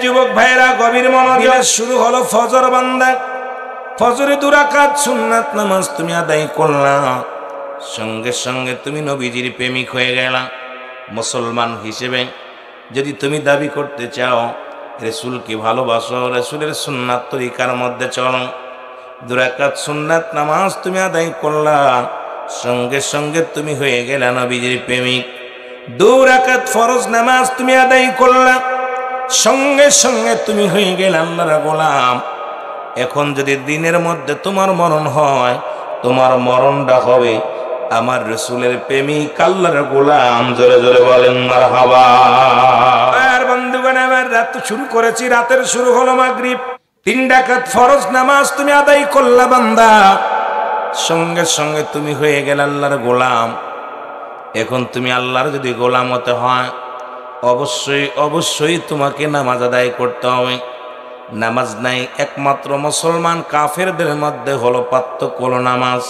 যুবক ভাইরা গভীর মনোযোগ, শুরু হলো ফজর বান্দা, ফজরে 2 রাকাত সুন্নাত নামাজ তুমি আদায় করলা, সঙ্গে সঙ্গে তুমি নবীজির প্রেমিক হয়ে গেলা। মুসলমান হিসেবে যদি তুমি দাবি করতে চাও রাসূলকে ভালোবাসো, রাসূলের সুন্নাত তরিকার মধ্যে চলো, 2 রাকাত সুন্নাত নামাজ তুমি আদায় করলা, সঙ্গে সঙ্গে তুমি হয়ে গেলা নবীজির প্রেমিক। 2 রাকাত ফরজ নামাজ তুমি আদায় করলা, সঙ্গে সঙ্গে তুমি হয়ে গেলে আল্লাহর গোলাম। এখন যদি দিনের মধ্যে তোমার মরণ হয়, তোমার মরণটা হবে আমার রাসূলের প্রেমিক, আল্লাহর গোলাম। জোরে জোরে বলেন মারহাবা। আর বন্ধুগণ, আমার রাত শুরু করেছি, রাতের শুরু হলো মাগরিব। 3 রাকাত ফরজ নামাজ তুমি আদায় করলা বান্দা, সঙ্গে সঙ্গে তুমি হয়ে গেলে আল্লাহর গোলাম। এখন তুমি আল্লাহর যদি গোলাম হতে হয়, অবশ্যই অবশ্যই তোমাকে নামাজ আদায় করতে হবে। নামাজ নাই একমাত্র মুসলমান কাফেরদের মধ্যে হলো পার্থক্য হলো নামাজ।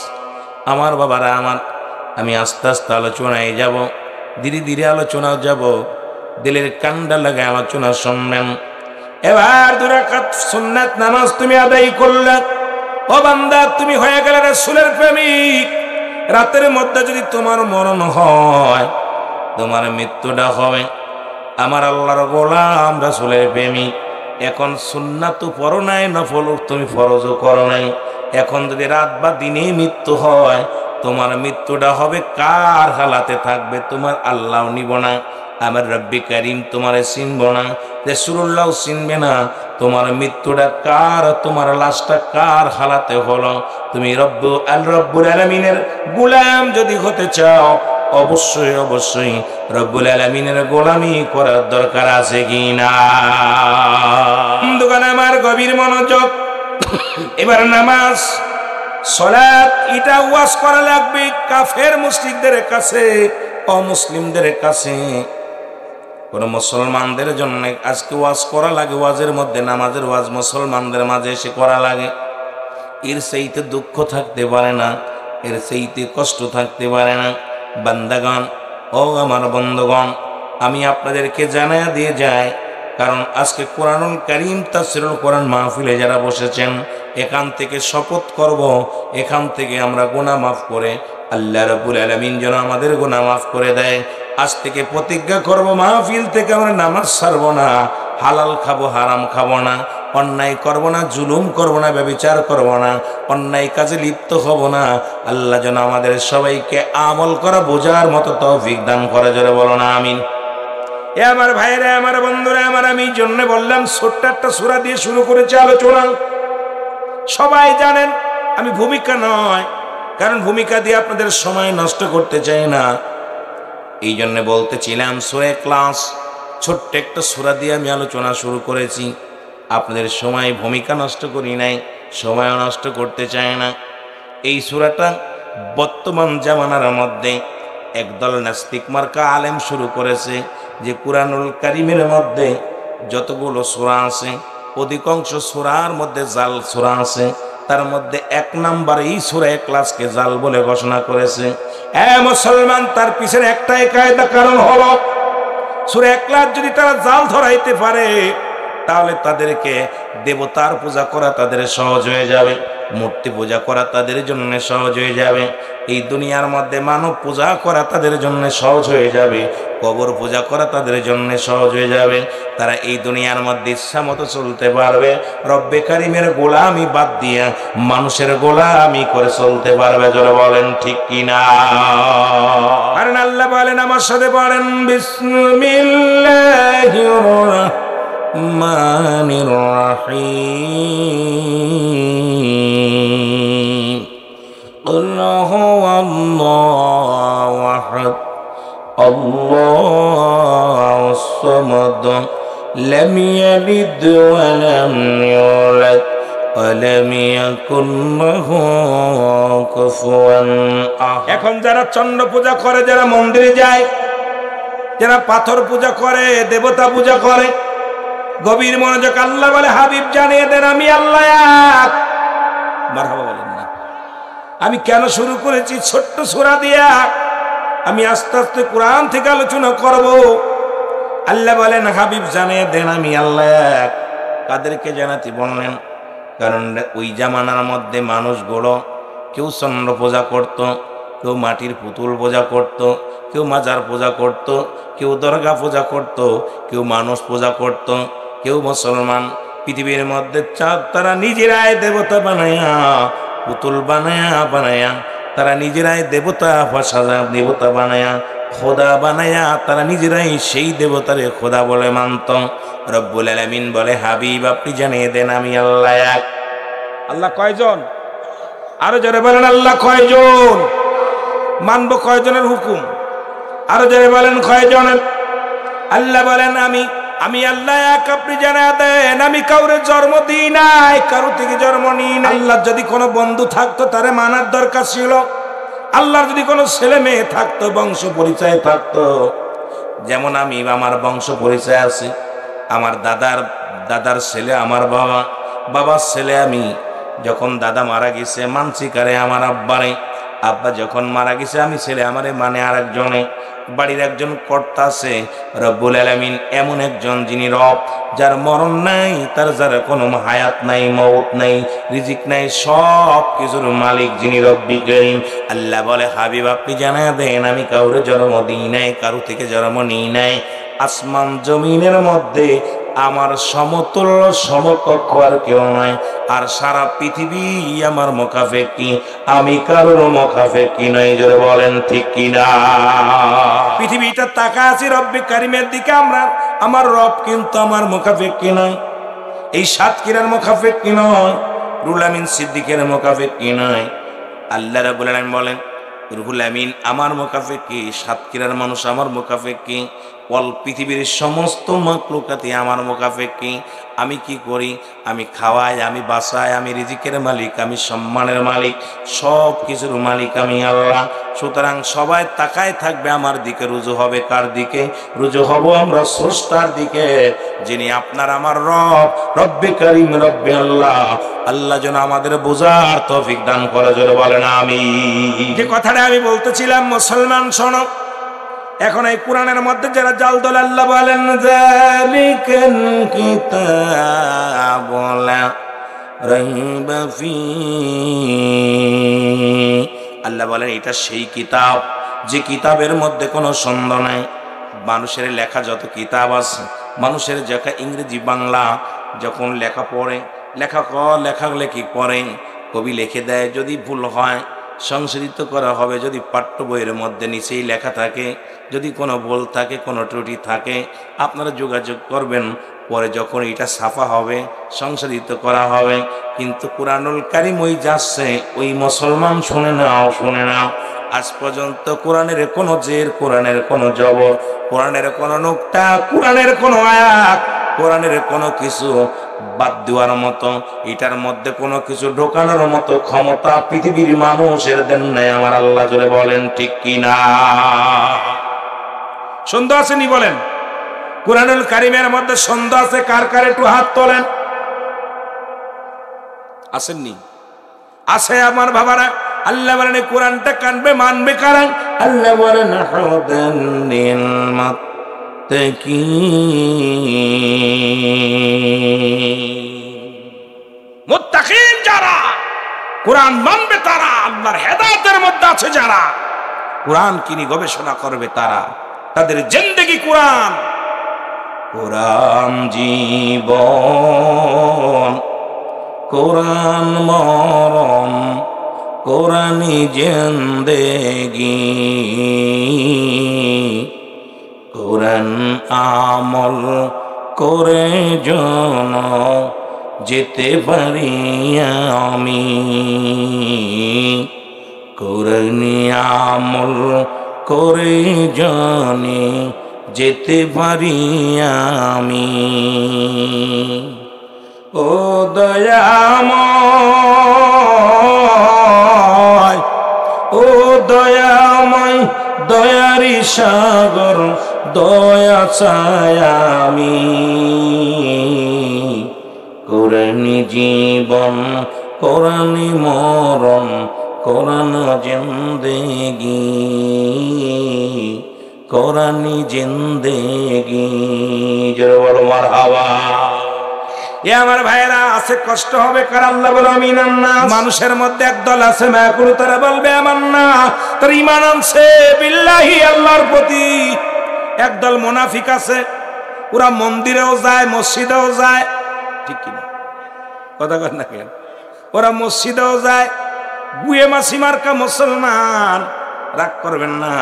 আমার বাবারা আমার, আমি আস্তে আস্তে আলোচনায় যাব, ধীরে ধীরে আলোচনা যাব, দিলের কান্ডা লাগে আলোচনা শুনবেন। এবার 2 রাকাত সুন্নাত নামাজ তুমি আদায় করলে, ও বান্দা তুমি হয়ে গেলে রাসূলের প্রেমিক। রাতের মধ্যে যদি তোমার মরণ হয়, তোমার মৃত্যুটা হবে আমার আল্লাহর গোলাম, রাসূলের প্রেমিক। এখন সুন্নাত পড়ো নাই, নফল তুমি ফরজও করো নাই। এখন যদি রাত বা দিনে মৃত্যু হয়, তোমার মৃত্যুটা হবে কার হালাতে থাকবে? তোমার আল্লাহ নিব না, আমার রব্বি কারীম তোমারে চিনব না, রাসূলুল্লাহ চিনবে না। তোমার মৃত্যুটা কার, তোমার লাশটা কার হালাতে হলো? তুমি রব্বুল আলামিনের গোলাম যদি হতে চাও, অবশ্যই অবশ্যই রব্বুল আলামিনের গোলামি করার দরকার আছে কিনা? দোকান আমার গভীর মনোযোগ। এবার নামাজ, সালাত, এটা ওয়াজ করা লাগবে কাফের মুশরিকদের কাছে, অমুসলিমদের কাছে। কোন মুসলমানদের জন্য আজকে ওয়াজ করা লাগে, ওয়াজের মধ্যে নামাজের ওয়াজ মুসলমানদের মাঝে এসে করা লাগে। এর চাইতে দুঃখ থাকতে পারে না, এর চাইতে কষ্ট থাকতে পারে না। বান্দাগণ, ও আমার বন্ধুগণ, আমি আপনাদেরকে জানায়া দিয়ে যাই, কারণ আজকে কোরআনুল কারীম তাফসীরুল কোরআন মাহফিলে যারা বসেছেন, এখান থেকে শপথ করব, এখান থেকে আমরা গুনাহ মাফ করে আল্লাহ রাব্বুল আলামিন যেন আমাদের গুনাহ মাফ করে দেয়। আজ থেকে প্রতিজ্ঞা করব, মাহফিল থেকে আমরা নামাজ ছাড়ব না, হালাল খাবো, হারাম খাবো না, অন্যায় করব না, জুলুম করব না, ব্যভিচার করব না, অন্যায় কাজে লিপ্ত হব না। আল্লাহ যেন আমাদের সবাইকে আমল করা বোঝার মতো তৌফিক দান করে। জোরে বলো না আমিন। এ আমার ভাইরা, আমার বন্ধুরা আমার, আমি জন্য বললাম ছোট্ট একটা সূরা দিয়ে শুরু করেছি আলোচনা। সবাই জানেন আমি ভূমিকা নয়, কারণ ভূমিকা দিয়ে আপনাদের সময় নষ্ট করতে চাই না। এই জন্য বলতেছিলাম সূরা ইখলাস, ছোট্ট একটা সূরা দিয়ে আমি আলোচনা শুরু করেছি। আপনাদের সময় ভূমিকা নষ্ট করি নাই, সময় নষ্ট করতে চাই না। এই সূরাটা বর্তমান জামানার মধ্যে একদল নাস্তিক মার্কা আলেম শুরু করেছে যে কুরআনুল কারীমের মধ্যে যতগুলো সূরা আছে, অধিকাংশ সূরার মধ্যে জাল সূরা আছে। তার মধ্যে 1 নাম্বার এই সূরা ইখলাসকে জাল বলে ঘোষণা করেছে। মুসলমান, তার পিছনে একটাই কায়দা, কারণ হলো সূরা ইখলাস যদি তারা জাল ধরাইতে পারে, তাহলে তাদেরকে দেবতার পূজা করা তাদের সহজ হয়ে যাবে, মূর্তি পূজা করা তাদের জন্য সহজ হয়ে যাবে, এই দুনিয়ার মধ্যে মানব পূজা করা তাদের জন্য সহজ হয়ে যাবে, কবর পূজা করা তাদের জন্য সহজ হয়ে যাবে। তারা এই দুনিয়ার মধ্যে ইচ্ছা মতো চলতে পারবে, রব্বে কারীমের গোলামি বাদ দিয়ে মানুষের গোলামি করে চলতে পারবে। জোরে বলেন ঠিক কিনা? কারণ আল্লাহ বলেন, আমার সাথে বলেন, বিসমিল্লাহির রহমানির রহিম। قل هو الله أحد الله الصمد لم يلد ولم يولد ولم يكن له كفوا أحد। এখন যারা চন্দ্র পূজা করে, যারা মন্দিরে যায়, যারা পাথর পূজা করে, দেবতা পূজা করে, গভীর মনোযোগ। আল্লাহ বলে, হাবিব জানিয়ে দেন আমি আল্লাহ এক। মারহাবা বলেন না। আমি কেন শুরু করেছি ছোট্ট সূরা দিয়া, আমি আস্তে আস্তে কোরআন থেকে আলোচনা করব। আল্লাহ বলেন হাবিব জানিয়ে দেন আমি আল্লাহ। কাদেরকে জানাতে বললেন? কারণ ওই জামানার মধ্যে মানুষগুলো কেউ চন্দ্র পূজা করত, কেউ মাটির পুতুল পূজা করত, কেউ মাজার পূজা করত, কেউ দরগা পূজা করত, কেউ মানুষ পূজা করত, কেউ মুসলমান। পৃথিবীর মধ্যে তারা নিজেরাই দেবতা বানায়া, পুতুল বানায়া তারা নিজেরাই দেবতা দেবতা বানায়া, খোদা বানায়া তারা নিজেরাই সেই দেবতারে খোদা বলে মানত। রব্বুল আলামিন বলে হাবিব আপনি জানিয়ে দেন আমি আল্লাহ এক। আল্লাহ কয়জন? আরো জোরে বলেন আল্লাহ কয়জন? মানব কয়জনের হুকুম? আরো জোরে বলেন কয়জনের? আল্লাহ বলেন আমি আল্লাহ এক, আপনি জানিয়ে দেন আমি কাউরে জন্ম দিই নাই, কারো থেকে জন্ম নিই নাই। আল্লাহর যদি কোনো বন্ধু থাকতো তারে মানার দরকার ছিল। আল্লাহর যদি কোনো ছেলে মেয়ে থাকতো, বংশ পরিচয় থাকতো, যেমন আমি আমার বংশ পরিচয় আছে, আমার দাদার ছেলে আমার বাবা, বাবার ছেলে আমি। যখন দাদা মারা গেছে মানছি কারে আমার আব্বারে, আব্বা যখন মারা গেছে আমি ছেলে আমারে মানে আর একজনে। বাড়ির একজন কর্তা আছে রব্বুল আলামিন, এমন একজন যিনি রব, যার মরণ নাই, তার যার কোনো হায়াত নাই, মওত নাই, রিজিক নাই, সব কিছুর মালিক যিনি রব্বুল কারীম। আল্লাহ বলে হাবিব আপনি জানিয়ে দেন আমি কাউরে জন্ম দিই নাই, কারো থেকে জন্ম নিই নাই। আসমান জমিনের মধ্যে আমার সমতুল্য সমকক্ষ আর কেউ নয়, আর সারা পৃথিবী আমার মুখাপেক্ষী, আমি কারোর মুখাপেক্ষী নই। জোরে বলেন ঠিক কিনা? পৃথিবীটা তাকা আছি রব্বে কারিমের দিকে, আমার রব কিন্তু আমার মুখাপেক্ষী নয়, এই সাতক্ষীরার মুখাপেক্ষী নয়, রুহুল আমিন সিদ্দিকের মুখাপেক্ষী নয়। আল্লাহ রাব্বুল আলামিন বলেন রুহুল আমিন আমার মুখাপেক্ষী, সাতক্ষীরার মানুষ আমার মুখাপেক্ষী, অল পৃথিবীর সমস্ত মাখলুকাতি আমার মুখাপেক্ষী। আমি কি করি? আমি খাওয়াই, আমি বাঁচাই, আমি রিজিকের মালিক, আমি সম্মানের মালিক, সব কিছুর মালিক আমি আল্লাহ। সুতরাং সবাই তাকায় থাকবে আমার দিকে, রুজু হবে কার দিকে? রুজু হব আমরা স্রষ্টার দিকে, যিনি আপনার আমার রব, রব্বে কারীম, রব্বে আল্লাহ। আল্লাহ যেন আমাদের বোঝার তৌফিক দান করে। জোরে বলেন আমিন। যে কথাটা আমি বলতেছিলাম, মুসলমান শোনো, এখন এই কোরআনের মধ্যে যারা জাল দল, আল্লাহ বলেন যালিকাল কিতাবু লা রাইবা ফীহি। আল্লাহ বলেন এটা সেই কিতাব যে কিতাবের মধ্যে কোনো সন্দেহ নাই। মানুষের লেখা যত কিতাব আছে, মানুষের লেখা ইংরেজি বাংলা যখন লেখা পড়ে, লেখালেখি পড়ে, কবি লিখে দেয়, যদি ভুল হয় সংশোধিত করা হবে। যদি পাঠ্য বইয়ের মধ্যে নিচেই লেখা থাকে, যদি কোনো ভুল থাকে, কোনো ত্রুটি থাকে, আপনারা যোগাযোগ করবেন, পরে যখন এটা ছাপা হবে সংশোধিত করা হবে। কিন্তু কুরআনুল কারীম ওই যাচ্ছে, ওই মুসলমান শুনে নাও, আজ পর্যন্ত কোরআনের কোনো জের, কোরআনের কোনো জবর, কোরআনের কোনো নুকতা, কোরআনের কোনো আয়াত, কোরআনের কোনো কিছু বাদ দেওয়ার মতো, এটার মধ্যে কোনো কিছু ঢোকানোর মতো ক্ষমতা পৃথিবীর মানুষের দেন নাই আমার আল্লাহ। জোরে বলেন ঠিক কিনা? সন্দেহ আছে নি বলেন? কুরআনুল কারীমের মধ্যে সন্দেহ আছে কার কার? একটু হাত তোলেন। আসেননি? আছে আমার বাবারা। আল্লাহ বলেন কোরআনটা কানবে, মানবে কারা? আল্লাহ বলেন হুদাল লিল মুত্তাকিন, যারা কোরআন মানবে তারা, আল্লাহর হেদায়েতের মধ্যে আছে যারা, কোরআন কিনি গবেষণা করবে তারা, তাদের জিন্দেগি কোরআন। কোরআন জীবন, কোরআন মরণ, কোরআনি জিন্দেগি, কোরআন আমল করে যেন যেতে পারি আমি, কোরআনি আমল করে জানি যেতে পারি আমি। ও দয়াময়, ও দয়াময়, দয়ারি সাগর, দয়া চাই আমি। কোরআনি জীবন, কোরআনি মরণ কোরআন জিন্দেগি, কোরআনি জিন্দেগি। জোরে বলো মারহাবা। এ আমার ভাইয়েরা, আছে কষ্ট হবে কার? আল্লাহ বলে আমিনান নাস। মানুষের মধ্যে একদল আছে মায়াকুল, তারা বলবে আমান্না, তার ঈমান আনছে বিল্লাহি, আল্লাহর প্রতি। একদল মুনাফিক আছে, ওরা মন্দিরেও যায়, মসজিদেও যায়, ঠিক কিনা কথা কর না কেন? ওরা মসজিদেও যায়, বুয়ে মাসি মার্কা মুসলমান, রাগ করবেন না।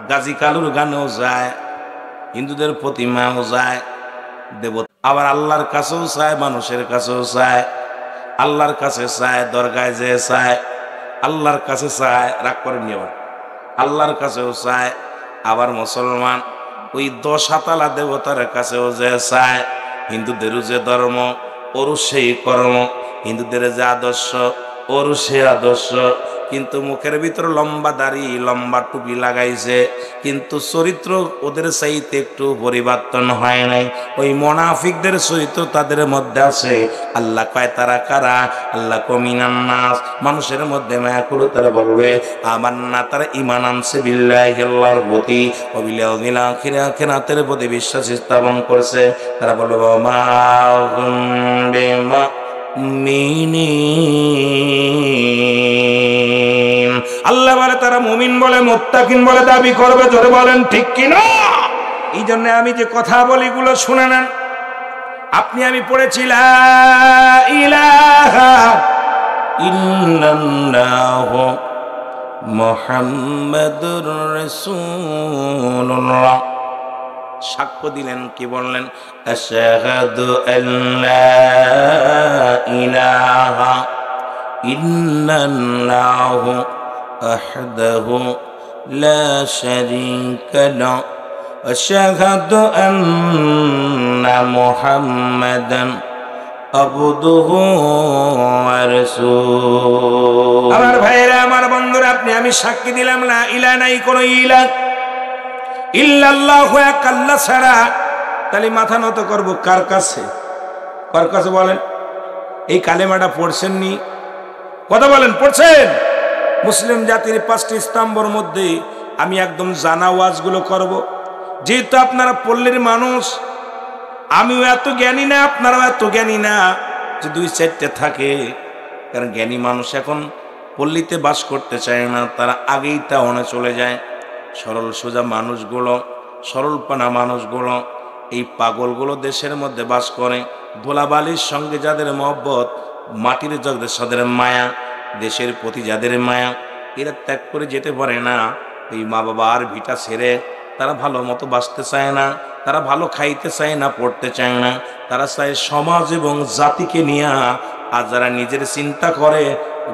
গাজী কালুর গানেও যায়, হিন্দুদের প্রতিমাও যায়, দেবতা। আবার আল্লাহর কাছেও চায়, মানুষের কাছেও চায়, আল্লাহর কাছে চায়, দরগায় যে চায়, আল্লাহর কাছে চায়, রাগ করেননি। আবার আল্লাহর কাছেও চায়, আবার মুসলমান ওই 10 হাতালা দেবতার কাছেও যে চায়। হিন্দুদেরও যে ধর্ম, ওরও সেই কর্ম, হিন্দুদের যে আদর্শ, ওরও সে আদর্শ। কিন্তু মুখের ভিতর লম্বা দাড়ি, লম্বা টুপি লাগাইছে, কিন্তু চরিত্র ওদের চাইতে একটু পরিবর্তন হয় নাই। ওই মুনাফিকদের চরিত্র তাদের মধ্যে আছে। আল্লাহ কয় তারা কারা? আল্লাহ কমিনান নাস, মানুষের মধ্যে মায়া করে তারা বলবে আমান্না, তারা ঈমান আনছে বিল্লাহি, আল্লাহর প্রতি, ওয়া বিল ইয়াউমিল আখির, আখিরাতের প্রতি বিশ্বাস স্থাপন করছে। তারা বলবে মা মুমিনিন। আল্লাহ বলে তারা মুমিন বলে, মুত্তাকিন বলে দাবি করবে। জোরে বলেন ঠিক কিনা? এই জন্য আমি যে কথা বলি গুলো শুনে নেন। আপনি আমি পড়েছি লা ইলাহা ইল্লাল্লাহু মুহাম্মাদুর রাসূলুল্লাহ। সাক্ষ্য দিলেন, কি বললেন? আশহাদু আল্লা ইলাহা ইল্লাল্লাহু ওয়াহদাহু লা শারীকা লাহু আশহাদু আন্না মুহাম্মাদান আবদুহু ওয়া রাসূলুহু। আমার ভাইরা, আমার বন্ধুরা, আপনি আমি সাক্ষী দিলাম লা ইলাহা, নাই কোনো ইলাহ ইল্লাল্লাহু, এক আল্লাহ ছাড়া। তাহলে মাথা নত করবো কার কাছে? কার কাছে বলেন? এই কালেমাটা পড়ছেন নি? কথা বলেন, পড়ছেন? মুসলিম জাতির 5টি স্তম্ভের মধ্যে আমি একদম জানা ওয়াজগুলো করব। যেহেতু আপনারা পল্লীর মানুষ, আমিও এত জ্ঞানী না, আপনারাও এত জ্ঞানী না যে 2-4টে থাকে। কারণ জ্ঞানী মানুষ এখন পল্লীতে বাস করতে চায় না, তারা আগেই টাউনে চলে যায়। সরল সোজা মানুষগুলো, সরলপানা মানুষগুলো, এই পাগলগুলো দেশের মধ্যে বাস করে। ধুলাবালির সঙ্গে যাদের মহব্বত, মাটির জগতের যাদের মায়া, দেশের প্রতি যাদের মায়া, এরা ত্যাগ করে যেতে পারে না। এই মা বাবার ভিটা ছেড়ে তারা ভালো মতো বাঁচতে চায় না, তারা ভালো খাইতে চায় না, পড়তে চায় না। তারা চায় সমাজ এবং জাতিকে নিয়ে। আর যারা নিজের চিন্তা করে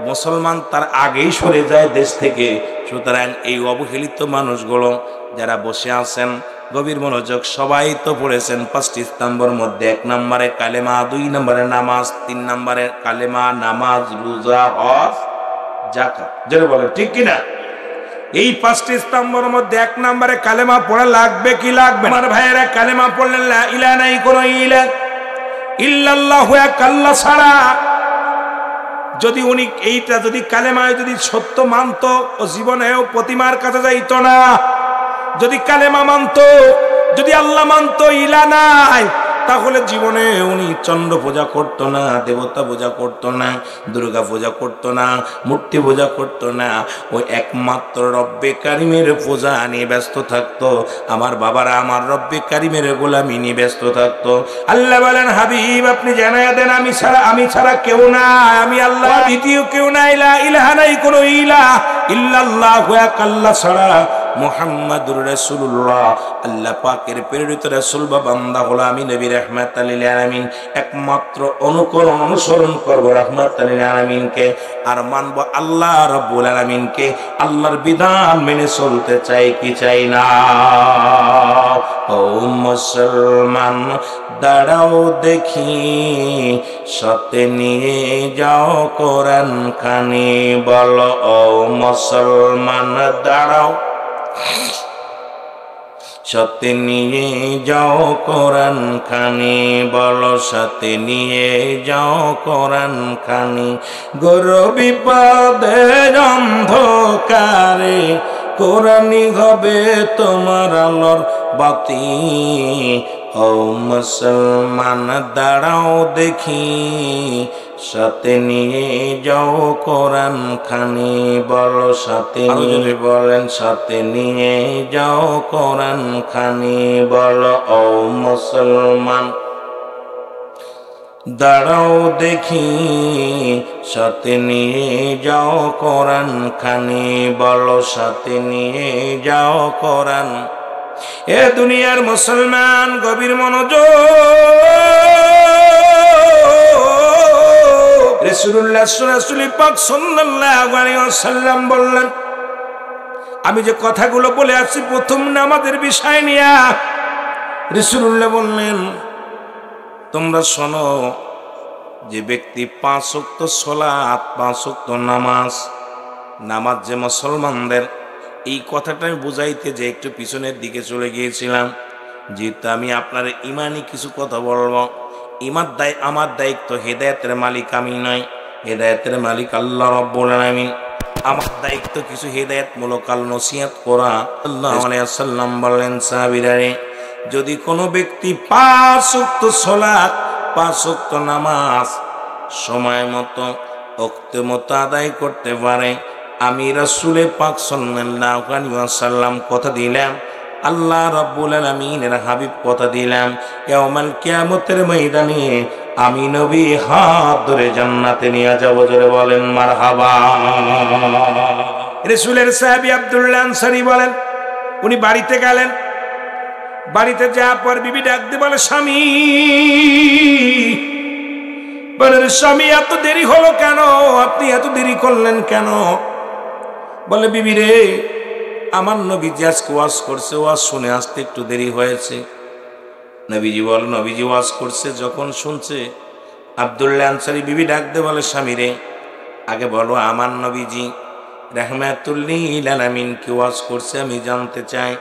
মুসলমান, তার আগেই সরে যায় দেশ থেকে। সুতরাং এই অবহেলিত মানুষগুলো যারা বসে আছেন, গভীর মনোযোগ, সবাই তো পড়েছেন 5টি স্তম্ভের মধ্যে। 1 নম্বরে কালেমা, 2 নম্বরে নামাজ, 3 নম্বরে কালেমা, নামাজ, রোজা, হজ, যাকাত। যেটা বলে ঠিক কিনা? এই 5টি স্তম্ভের মধ্যে 1 নম্বরে কালেমা পড়া লাগবে কি লাগবে? আমার ভাইয়েরা, কালেমা পড়লেন লা ইলাহা, নাই কোনো ইলাহ ইল্লাল্লাহু, এক আল্লাহ ছাড়া। যদি উনি এইটা যদি কালেমায় যদি সত্য মানত, ও জীবনেও প্রতিমার কাছে যাইতো না। যদি কালেমা মানত, যদি আল্লাহ মানত, ইলাহ নাই, তাহলে জীবনে উনি চন্দ্র পূজা করতো না, দেবতা পূজা করতো না, দুর্গা পূজা করতো না, মূর্তি পূজা করতো না। ওই একমাত্র রব্বে কারিমের পূজা নিয়ে ব্যস্ত থাকতো। আমার বাবারা আমার রব্বে কারিমের গোলামি নিয়ে ব্যস্ত থাকতো। আল্লাহ বলেন, হাবিব আপনি জানায়া দেন, আমি ছাড়া কেউ নাই, আমি আল্লাহ, দ্বিতীয় কেউ নাই। লা ইলাহা, নাই কোনো ইলাহ ইল্লাল্লাহু, এক আল্লাহ ছাড়া। মুহাম্মাদুর রাসূলুল্লাহ, আল্লাহ পাকের প্রেরিত রাসূল বা বান্দা হলো আমি নবী রাহমাতাল লিল আলামিন। একমাত্র অনুকরণ, অনুসরণ করব রাহমাতাল লিল আলামিনকে, আর মানব আল্লাহ রাব্বুল আলামিনকে। আল্লাহর বিধান মেনে চলতে চাই কি চাই না? ও মুসলমান দাঁড়াও দেখি, সাথে নিয়ে যাও কোরআন খানি। বলো ও মুসলমান দাঁড়াও, সাথে নিয়ে যাও কোরআন খানি, বলো সাথে নিয়ে যাও কোরআন খানি। ঘোর বিপদের অন্ধকারে কোরআনই হবে তোমার আলোর বাতি। ও মুসলমান দাঁড়াও দেখি, সাথে নিয়ে যাও কোরআন খানি, বলো সাথে নিয়ে, বলেন সাথে নিয়ে যাও কোরআন খানি, বলো ও মুসলমান দাঁড়াও দেখি, সাথে নিয়ে যাও কোরআন খানি, বলো সাথে নিয়ে যাও কোরআন। এ দুনিয়ার মুসলমান গভীর মনোযোগ। রাসূলুল্লাহ পাক সাল্লাল্লাহু আলাইহি ওয়াসাল্লাম বললেন, আমি যে কথাগুলো বলে আসছি প্রথম নামাজের বিষয় নিয়ে, রাসূলুল্লাহ বললেন তোমরা শোনো, যে ব্যক্তি 5 ওয়াক্ত সালাত, 5 ওয়াক্ত নামাজ, নামাজ যে মুসলমানদের, এই কথাটা আমি বুঝাইতে যে একটু পিছনের দিকে চলে গিয়েছিলাম, যেহেতু আমি আপনার ইমানি কিছু কথা বলবো। আমার দায়িত্ব, হেদায়েতের মালিক আমি নয়, হেদায়েতের মালিক আল্লাহ রাব্বুল আলামিন। আমার দায়িত্ব কিছু হেদায়েতমূলক নসিহত করা। সাল্লাল্লাহু আলাইহি ওয়াসাল্লাম বললেন, সাহাবীরা যদি কোনো ব্যক্তি 5 ওয়াক্ত সালাত, 5 ওয়াক্ত নামাজ সময় মতো ওয়াক্ত মতো আদায় করতে পারে, আমি রাসূল পাক সাল্লাল্লাহু আলাইহি ওয়াসাল্লাম কথা দিলাম, আল্লাহ রাব্বুল আলামিনের হাবিব কথা দিলাম, ইয়াউমাল কিয়ামতের ময়দানে আমি নবী হাত ধরে জান্নাতে নিয়ে যাব। জোরে বলেন মারহাবা। রাসূলের সাহাবী আব্দুল্লাহ আনসারী বলেন, উনি বাড়িতে গেলেন, বাড়িতে যাওয়ার পর বিবি ডাক দিয়ে বলে, স্বামী, বলেন স্বামী এত দেরি হলো কেন, আপনি এত দেরি করলেন কেন? বলে, বিবি রে, আমার নবীজি আজকে ওয়াজ করছে, ওয়াজ শুনে আসতে একটু দেরি হয়েছে। নবীজি বলে, নবীজি ওয়াজ করছে যখন শুনছে, আব্দুল্লাহ আনসারী বিবি ডাক দিয়ে বলে, স্বামী রে, আগে বলো আমার নবীজি রাহমাতুল লিল আলামিন কি ওয়াজ করছে আমি জানতে চাই।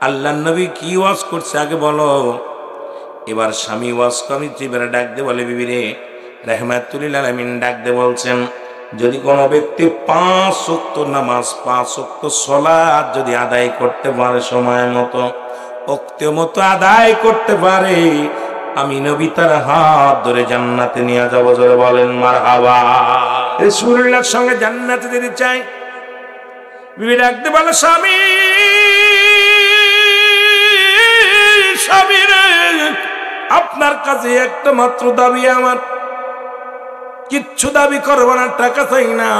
আল্লাহর নবী কি ওয়াজ করছে আগে বলো। এবার স্বামী ওয়াজ কমিটি এবারে ডাক দিয়ে বলে, বিবি রে, রাহমাতুল লিল আলামিন ডাক দিয়ে বলছেন, যদি কোনো ব্যক্তি 5 ওয়াক্ত নামাজ, 5 ওয়াক্ত সালাত যদি আদায় করতে পারে, সময় মতো ওয়াক্ত মতো আদায় করতে পারে, আমি নবী তার হাত ধরে জান্নাতে নিয়ে যাব। জোরে বলেন মারহাবা। রাসূলুল্লাহর সঙ্গে জান্নাতে যেতে চাই। বিবি ডাকতে বলে, স্বামী, স্বামী রে, আপনার কাছে একটা মাত্র দাবি আমার, কিচ্ছু দাবি করব না, টাকা চাই না,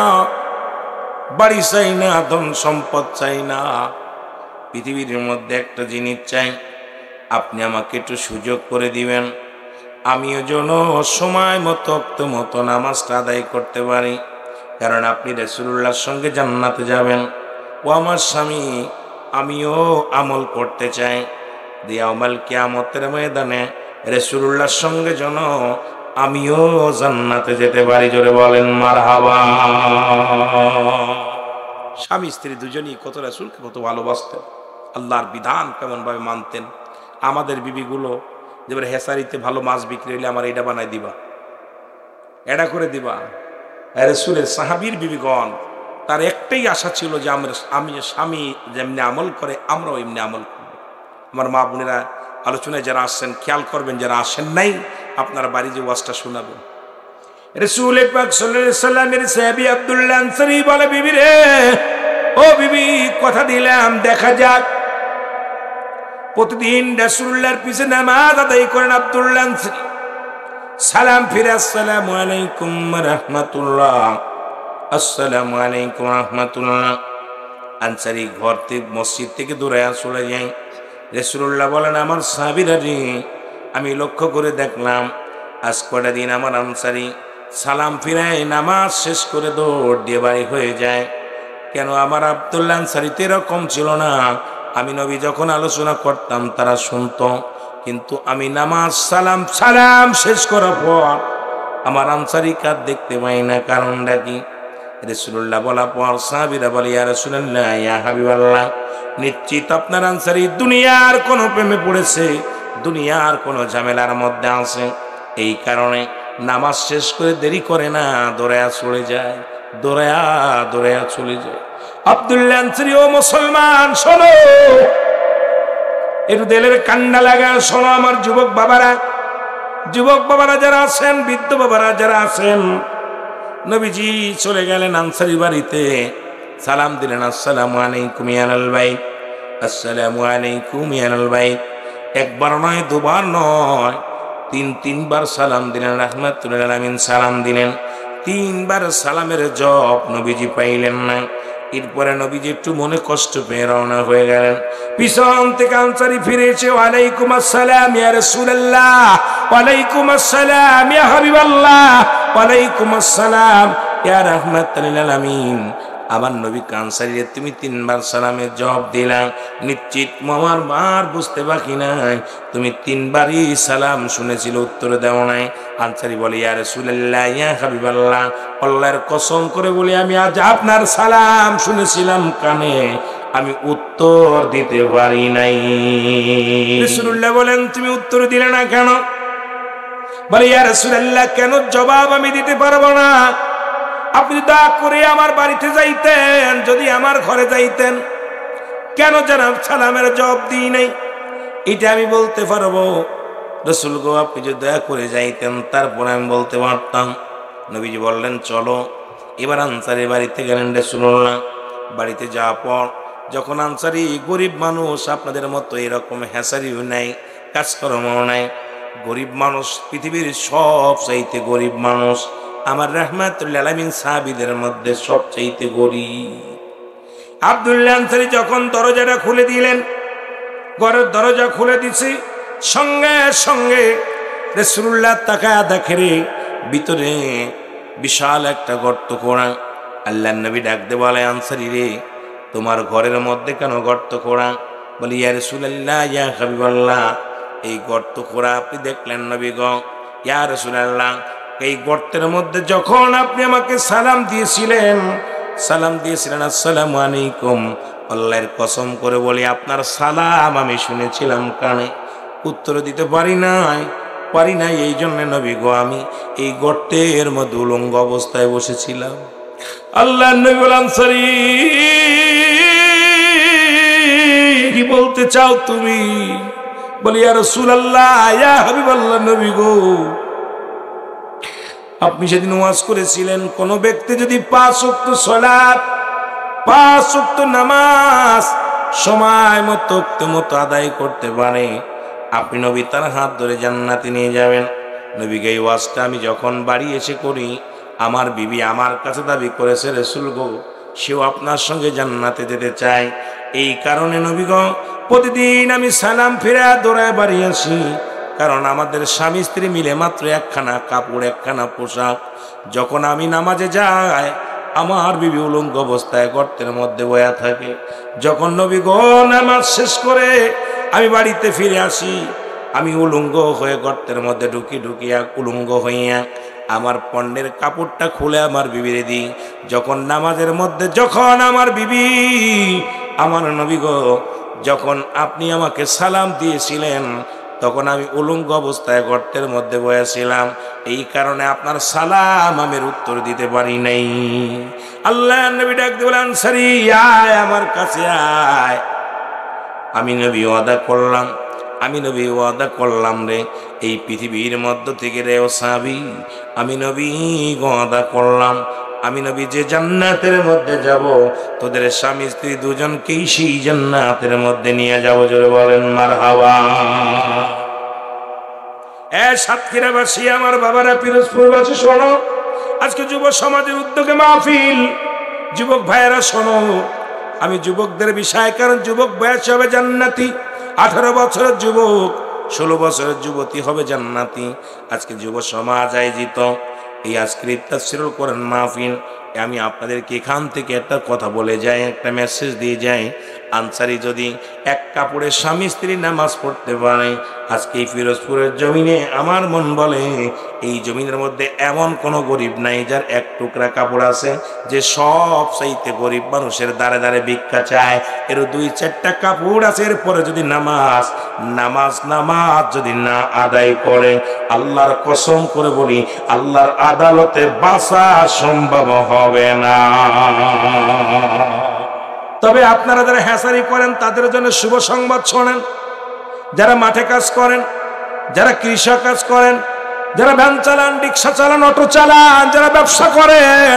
বাড়ি চাই না, ধন সম্পদ চাই না, পৃথিবীর মধ্যে একটা জিনিস চাই, আপনি আমাকে একটু সুযোগ করে দিবেন, আমিও যেন সময় মতো ওয়াক্ত মতো নামাজটা আদায় করতে পারি, কারণ আপনি রাসূলুল্লাহর সঙ্গে জান্নাতে যাবেন। ও আমার স্বামী, আমিও আমল করতে চাই, ইয়াউমাল কিয়ামতের ময়দানে রাসূলুল্লাহর সঙ্গে যেন আমিও জান্নাতে যেতে পারি। জোরে বলেন মারহাবা। স্বামী স্ত্রী দুজনই কত রাসূলকে কত ভালোবাসতেন, আল্লাহর বিধান কেমন ভাবে মানতেন। আমাদের বিবিগুলো যেবার হেসারিতে ভালো মাছ বিক্রি হইলে আমার এটা বানাই দিবা, এটা করে দিবা। রাসূলের সাহাবীর বিবিগণ তার একটাই আশা ছিল যে আমি স্বামী যেমনি আমল করে আমরাও এমনি আমল করব। আমার মা বোনেরা আলোচনায় যারা আসছেন খেয়াল করবেন, যারা আসেন নাই আপনারা বাড়ি যে ওয়াজটা শোনাবেন। রাসূল পাক সাল্লাল্লাহু আলাইহি ওয়াসাল্লামের সাহাবী আব্দুল্লাহ আনসারী বলে, বিবি রে, ও বিবি, কথা দিলাম দেখা যাক। প্রতিদিন রাসূলুল্লাহর পিছে নামাজ আদায় করেন আব্দুল্লাহ আনসারী। সালাম ফিরে, আসসালামু আলাইকুম রাহমাতুল্লাহ, আসসালামু আলাইকুম রাহমাতুল্লাহ। আনসারী ঘর থেকে মসজিদ থেকে দূরে চলে যায়। রাসূলুল্লাহ বলেন, আমার সাহাবীরা রে, আমি লক্ষ্য করে দেখলাম আজ কটা দিন আমার আনসারী সালাম ফিরায় নামাজ শেষ করে দৌড় দিয়ে বাড়ি হয়ে যায়। কেন আমার আব্দুল্লাহ আনসারী তো এরকম ছিল না। আমি নবী যখন আলোচনা করতাম তারা শুনতো, কিন্তু আমি নামাজ সালাম শেষ করার পর আমার আনসারী কার দেখতে পাই না। কারণটা কি? রাসূলুল্লাহ বলা পর সাহাবীরা বলে ইয়া রাসূলুল্লাহ ইয়া হাবিবাল্লাহ, নিশ্চিত আপনার আনসারী দুনিয়ার কোনো প্রেমে পড়েছে, দুনিয়ার কোনো ঝামেলার মধ্যে আছে, এই কারণে নামাজ শেষ করে দেরি করে না, দৌড়ায়া চলে যায়, দৌড়ায়া চলে যায়। আব্দুল্লাহ আনসারী, ও মুসলমান শোনো, একটু দিলের কান্না লাগা শোনো আমার যুবক বাবারা যারা আছেন, বৃদ্ধ বাবারা যারা আছেন। নবীজি চলে গেলেন আনসারী বাড়িতে, সালাম দিলেন, আসসালামু আলাইকুম ইয়া আহলাল বাইত, আসসালামু আলাইকুম ইয়া আহলাল বাইত। একবার নয়, দুবার নয়, তিনবার সালাম দিলেন, রাহমাতুল আলামিন সালাম দিলেন। তিনবার সালামের জবাব নবীজি পাইলেন না। এরপরে নবীজি একটু মনে কষ্ট পেয়ে রওনা হয়ে গেলেন। পিছন থেকে আনসারী ফিরে এসে ওয়ালাইকুম আসসালাম ইয়া রাসূলুল্লাহ, ওয়ালাইকুম আসসালাম ইয়া হাবিবাল্লাহ, ওয়ালাইকুম আসসালাম ইয়া রাহমাতুল আলামিন। আমার নবী আনসারীরে তুমি তিনবার সালামের জবাব দিলাম, নিশ্চিত আমার বার বুঝতে বাকি নাই, তুমি তিনবারই সালাম শুনেছিল, উত্তর দেও নাই। আনসারী বলে ইয়া রাসূলুল্লাহ ইয়া হাবিবাল্লাহ, আল্লাহর কসম করে বলি আমি আজ আপনার সালাম শুনেছিলাম কানে, আমি উত্তর দিতে পারি নাই। রাসূলুল্লাহ বলেন তুমি উত্তর দিলে না কেন? বলে ইয়া রাসূলুল্লাহ কেন জবাব আমি দিতে পারবো না? আপনি দয়া করে আমার বাড়িতে যাইতেন, যদি আমার ঘরে যাইতেন, কেন জানাব সালামের জবাব দিই নাই এটা আমি বলতে পারবো। রাসূল গো, আপনি যদি দয়া করে যাইতেন তারপর আমি বলতে পারতাম। নবীজি বললেন চলো। এবার আনসারী বাড়িতে গেলেন। রাসূলুল্লাহ বাড়িতে যাওয়ার পর যখন আনসারী গরিব মানুষ, আপনাদের মতো এরকম হ্যাসারিও নাই, কাজকর্মও নাই, গরিব মানুষ, পৃথিবীর সব চাইতে গরিব মানুষ, আমার রাহমাতুল আলামিন সাহাবীদের মধ্যে সবচাইতে গরিব। আব্দুল্লাহ আনসারী যখন দরজাটা খুলে দিলেন, ঘরের দরজা খুলে দিছি, সঙ্গে সঙ্গে রাসূলুল্লাহ তাকায়া দেখে রে ভিতরে বিশাল একটা গর্ত খোঁড়া। আল্লাহর নবী ডাক দিয়ে বলে আনসারী রে, তোমার ঘরের মধ্যে কেন গর্ত খোঁড়া? বলি ইয়া রাসূলুল্লাহ ইয়া হাবিবাল্লাহ, এই গর্ত খোঁড়া আপনি দেখলেন নবী গো? ইয়া রাসূলুল্লাহ, এই গর্তের মধ্যে যখন আপনি আমাকে সালাম দিয়েছিলেন আসসালামু আলাইকুম, আল্লাহর কসম করে বলি আপনার সালাম আমি শুনেছিলাম কানে, উত্তর দিতে পারি নাই, এই জন্য নবী গো আমি এই গর্তের মধ্যে উলঙ্গ অবস্থায় বসেছিলাম। আল্লাহর নবী বলেন আনসারী কি বলতে চাও তুমি? বলি ইয়া রাসূলুল্লাহ ইয়া হাবিবাল্লাহ, নবী গো আপনি সেদিন ওয়াজ করেছিলেন কোন ব্যক্তি যদি 5 ওয়াক্ত সালাত, 5 ওয়াক্ত নামাজ সময় মতো আদায় করতে পারে, আপনি নবী তার হাত ধরে জান্নাতে নিয়ে যাবেন। নবীকে এই ওয়াজটা আমি যখন বাড়ি এসে করি, আমার বিবি আমার কাছে দাবি করেছে রাসূল গো সেও আপনার সঙ্গে জান্নাতে যেতে চায়। এই কারণে নবী গো প্রতিদিন আমি সালাম ফিরে দৌড়ায় বাড়ি আসি, কারণ আমাদের স্বামী স্ত্রী মিলে মাত্র একখানা কাপড়, একখানা পোশাক। যখন আমি নামাজে যাই আমার বিবি উলঙ্গ অবস্থায় গর্তের মধ্যে বয়া থাকে। যখন নবী গো নামাজ শেষ করে আমি বাড়িতে ফিরে আসি, আমি উলঙ্গ হয়ে গর্তের মধ্যে ঢুকিয়া উলঙ্গ হইয়া আমার পণ্যের কাপড়টা খুলে আমার বিবিরে দিই। যখন নামাজের মধ্যে যখন আমার বিবি, আমার নবী গো যখন আপনি আমাকে সালাম দিয়েছিলেন তখন আমি উলঙ্গ অবস্থায় গর্তের মধ্যে বসেছিলাম, এই কারণে আপনার সালাম আমি উত্তর দিতে পারি নাই। আল্লাহর নবী ডাক দিয়ে বলেন আনসারী আয় আমার কাছে আয়। আমি নবী ওয়াদা করলাম রে এই পৃথিবীর মধ্য থেকে রে ও সাহাবী, আমি নবী ওয়াদা করলাম আমি নবী যে জান্নাতের মধ্যে যাব তোদের স্বামী স্ত্রী দুজনকেই সেই জান্নাতের মধ্যে নিয়ে যাব। জোরে বলেন মারহাবা। সাতক্ষীরাবাসী আমার বাবারা, পিরোজপুরবাসী শোনো, আজকে যুব সমাজের উদ্যোগে মাহফিল। যুবক ভাইয়েরা শোনো, আমি যুবকদের বিষয়, কারণ যুবক বয়স হবে জান্নাতি, 18 বছরের যুবক 16 বছরের যুবতী হবে জান্নাতি। আজকে যুব সমাজ আয়োজিত এই আজকের তাফসীরুল কোরআন মাহফিল, আমি আপনাদেরকে এখান থেকে একটা কথা বলে যাই, একটা মেসেজ দিয়ে যাই। আনসারী যদি এক কাপড়ে স্বামী স্ত্রী নামাজ পড়তে পারে, আজকে এই ফিরোজপুরের জমিনে আমার মন বলে এই জমিনের মধ্যে এমন কোনো গরিব নাই যার এক টুকরা কাপড় আছে, যে সব চাইতে গরিব মানুষের দ্বারে দ্বারে ভিক্ষা চায়। এর 2-4টা কাপড় আছে, এরপরে যদি নামাজ যদি না আদায় করে, আল্লাহর কসম করে বলি আল্লাহর আদালতে বাঁচা সম্ভব হবে না। তবে আপনারা যারা হ্যাঁসারি করেন তাদের জন্য শুভ সংবাদ শোনেন। যারা মাঠে কাজ করেন, যারা কৃষক কাজ করেন, যারা ভ্যান চালান, রিক্সা চালান, অটো চালান, যারা ব্যবসা করেন,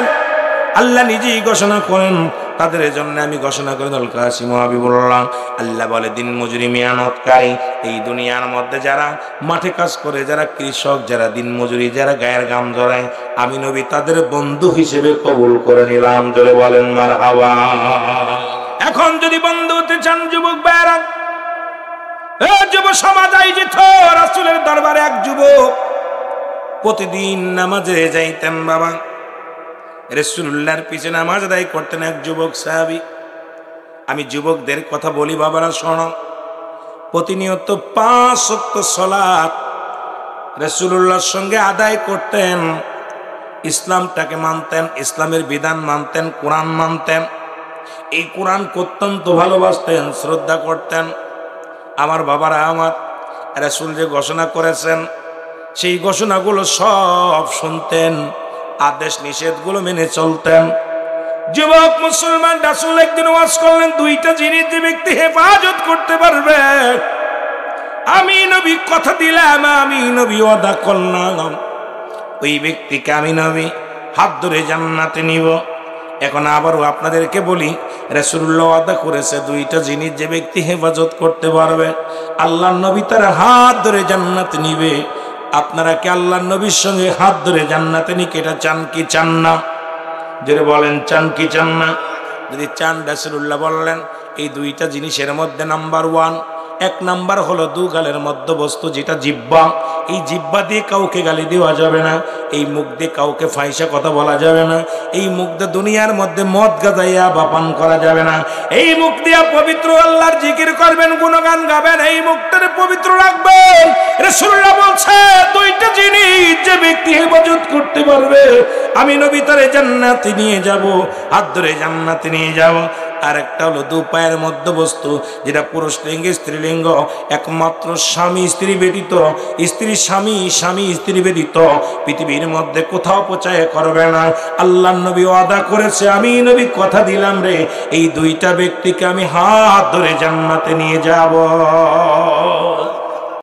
আল্লাহ নিজেই ঘোষণা করেন তাদের জন্য। আমি ঘোষণা করে দল কাসিম হাবিবুল্লাহ, আল্লাহ বলে দিন মজুরি মেহনতকারী এই দুনিয়ার মধ্যে যারা মাঠে কাজ করে, যারা কৃষক, যারা দিন মজুরি, যারা গায়ের গাম জড়ায়, আমি নবী তাদের বন্ধু হিসেবে কবুল করে নিলাম। জোরে বলেন মারহাবা। এখন যদি বন্ধু হতে চান যুবক ভাইরা, যুব সমাজ আয়োজিত রাসূলের দরবারে এক যুবক প্রতিদিন নামাজে যাইতেন। বাবা রাসূলুল্লাহর পিছে নামাজ আদায় করতেন এক যুবক সাহাবী। আমি যুবকদের কথা বলি, বাবারা শোনো, প্রতিনিয়ত 5 ওয়াক্ত সালাত রাসূলুল্লাহর সঙ্গে আদায় করতেন। ইসলামটাকে মানতেন, ইসলামের বিধান মানতেন, কোরআন মানতেন। এই কোরআন অত্যন্ত ভালোবাসতেন, শ্রদ্ধা করতেন। আমার বাবারা, আমার রাসূল যে ঘোষণা করেছেন সেই ঘোষণাগুলো সব শুনতেন, আদেশ নিষেধগুলো মেনে চলতেন। যুবক মুসলমান রাসূল একদিন ওয়াজ করলেন, 2টা জিনিস যে ব্যক্তি হেফাজত করতে পারবে, আমি নবী কথা দিলাম, আমি নবী ওয়াদা করলাম, ওই ব্যক্তিকে আমি নবী হাত ধরে জান্নাতে নিব। এখন আবারও আপনাদেরকে বলি, রাসূলুল্লাহ ওয়াদা করেছে 2টা জিনিস যে ব্যক্তি হেফাজত করতে পারবে, আল্লাহর নবী তার হাত ধরে জান্নাতে নিবে। আপনারা কি আল্লাহর নবীর সঙ্গে হাত ধরে জান্নাতে নিকে এটা চান কি চান না? যদি বলেন চান কি চান না? যদি চান, রাসূলুল্লাহ বললেন এই 2টা জিনিসের মধ্যে নাম্বার 1, 1 নাম্বার হলো 2 গালের মধ্যবস্তু, যেটা জিহ্বা। এই জিহ্বা দিয়ে কাউকে গালি দেওয়া যাবে না, এই মুখ দিয়ে কাউকে ফাহিশা কথা বলা যাবে না, এই মুখ দিয়ে দুনিয়ার মধ্যে মদ গাঁজাইয়া বাপান করা যাবে না, এই মুখ দিয়ে পবিত্র আল্লাহর জিকির করবেন, গুণগান গাবেন, এই মুখটারে পবিত্র রাখবেন। রাসূলুল্লাহ বলছে 2টা জিনিস যে ব্যক্তি হেফাজত করতে পারবে, আমি নবী তারে জান্নাতে নিয়ে যাব, হাত ধরে জান্নাতে নিয়ে যাব। আর একটা হলো 2 পায়ের মধ্যবস্তু, যেটা পুরুষ লিঙ্গ স্ত্রীলিঙ্গ, একমাত্র স্বামী স্ত্রী ব্যতীত, স্ত্রী স্বামী, স্বামী স্ত্রী ব্যতীত পৃথিবীর মধ্যে কোথাও পৌঁছায় করবে না। আল্লাহর নবী ওয়াদা করেছে, আমি নবী কথা দিলাম রে, এই 2টা ব্যক্তিকে আমি হাত ধরে জান্নাতে নিয়ে যাব।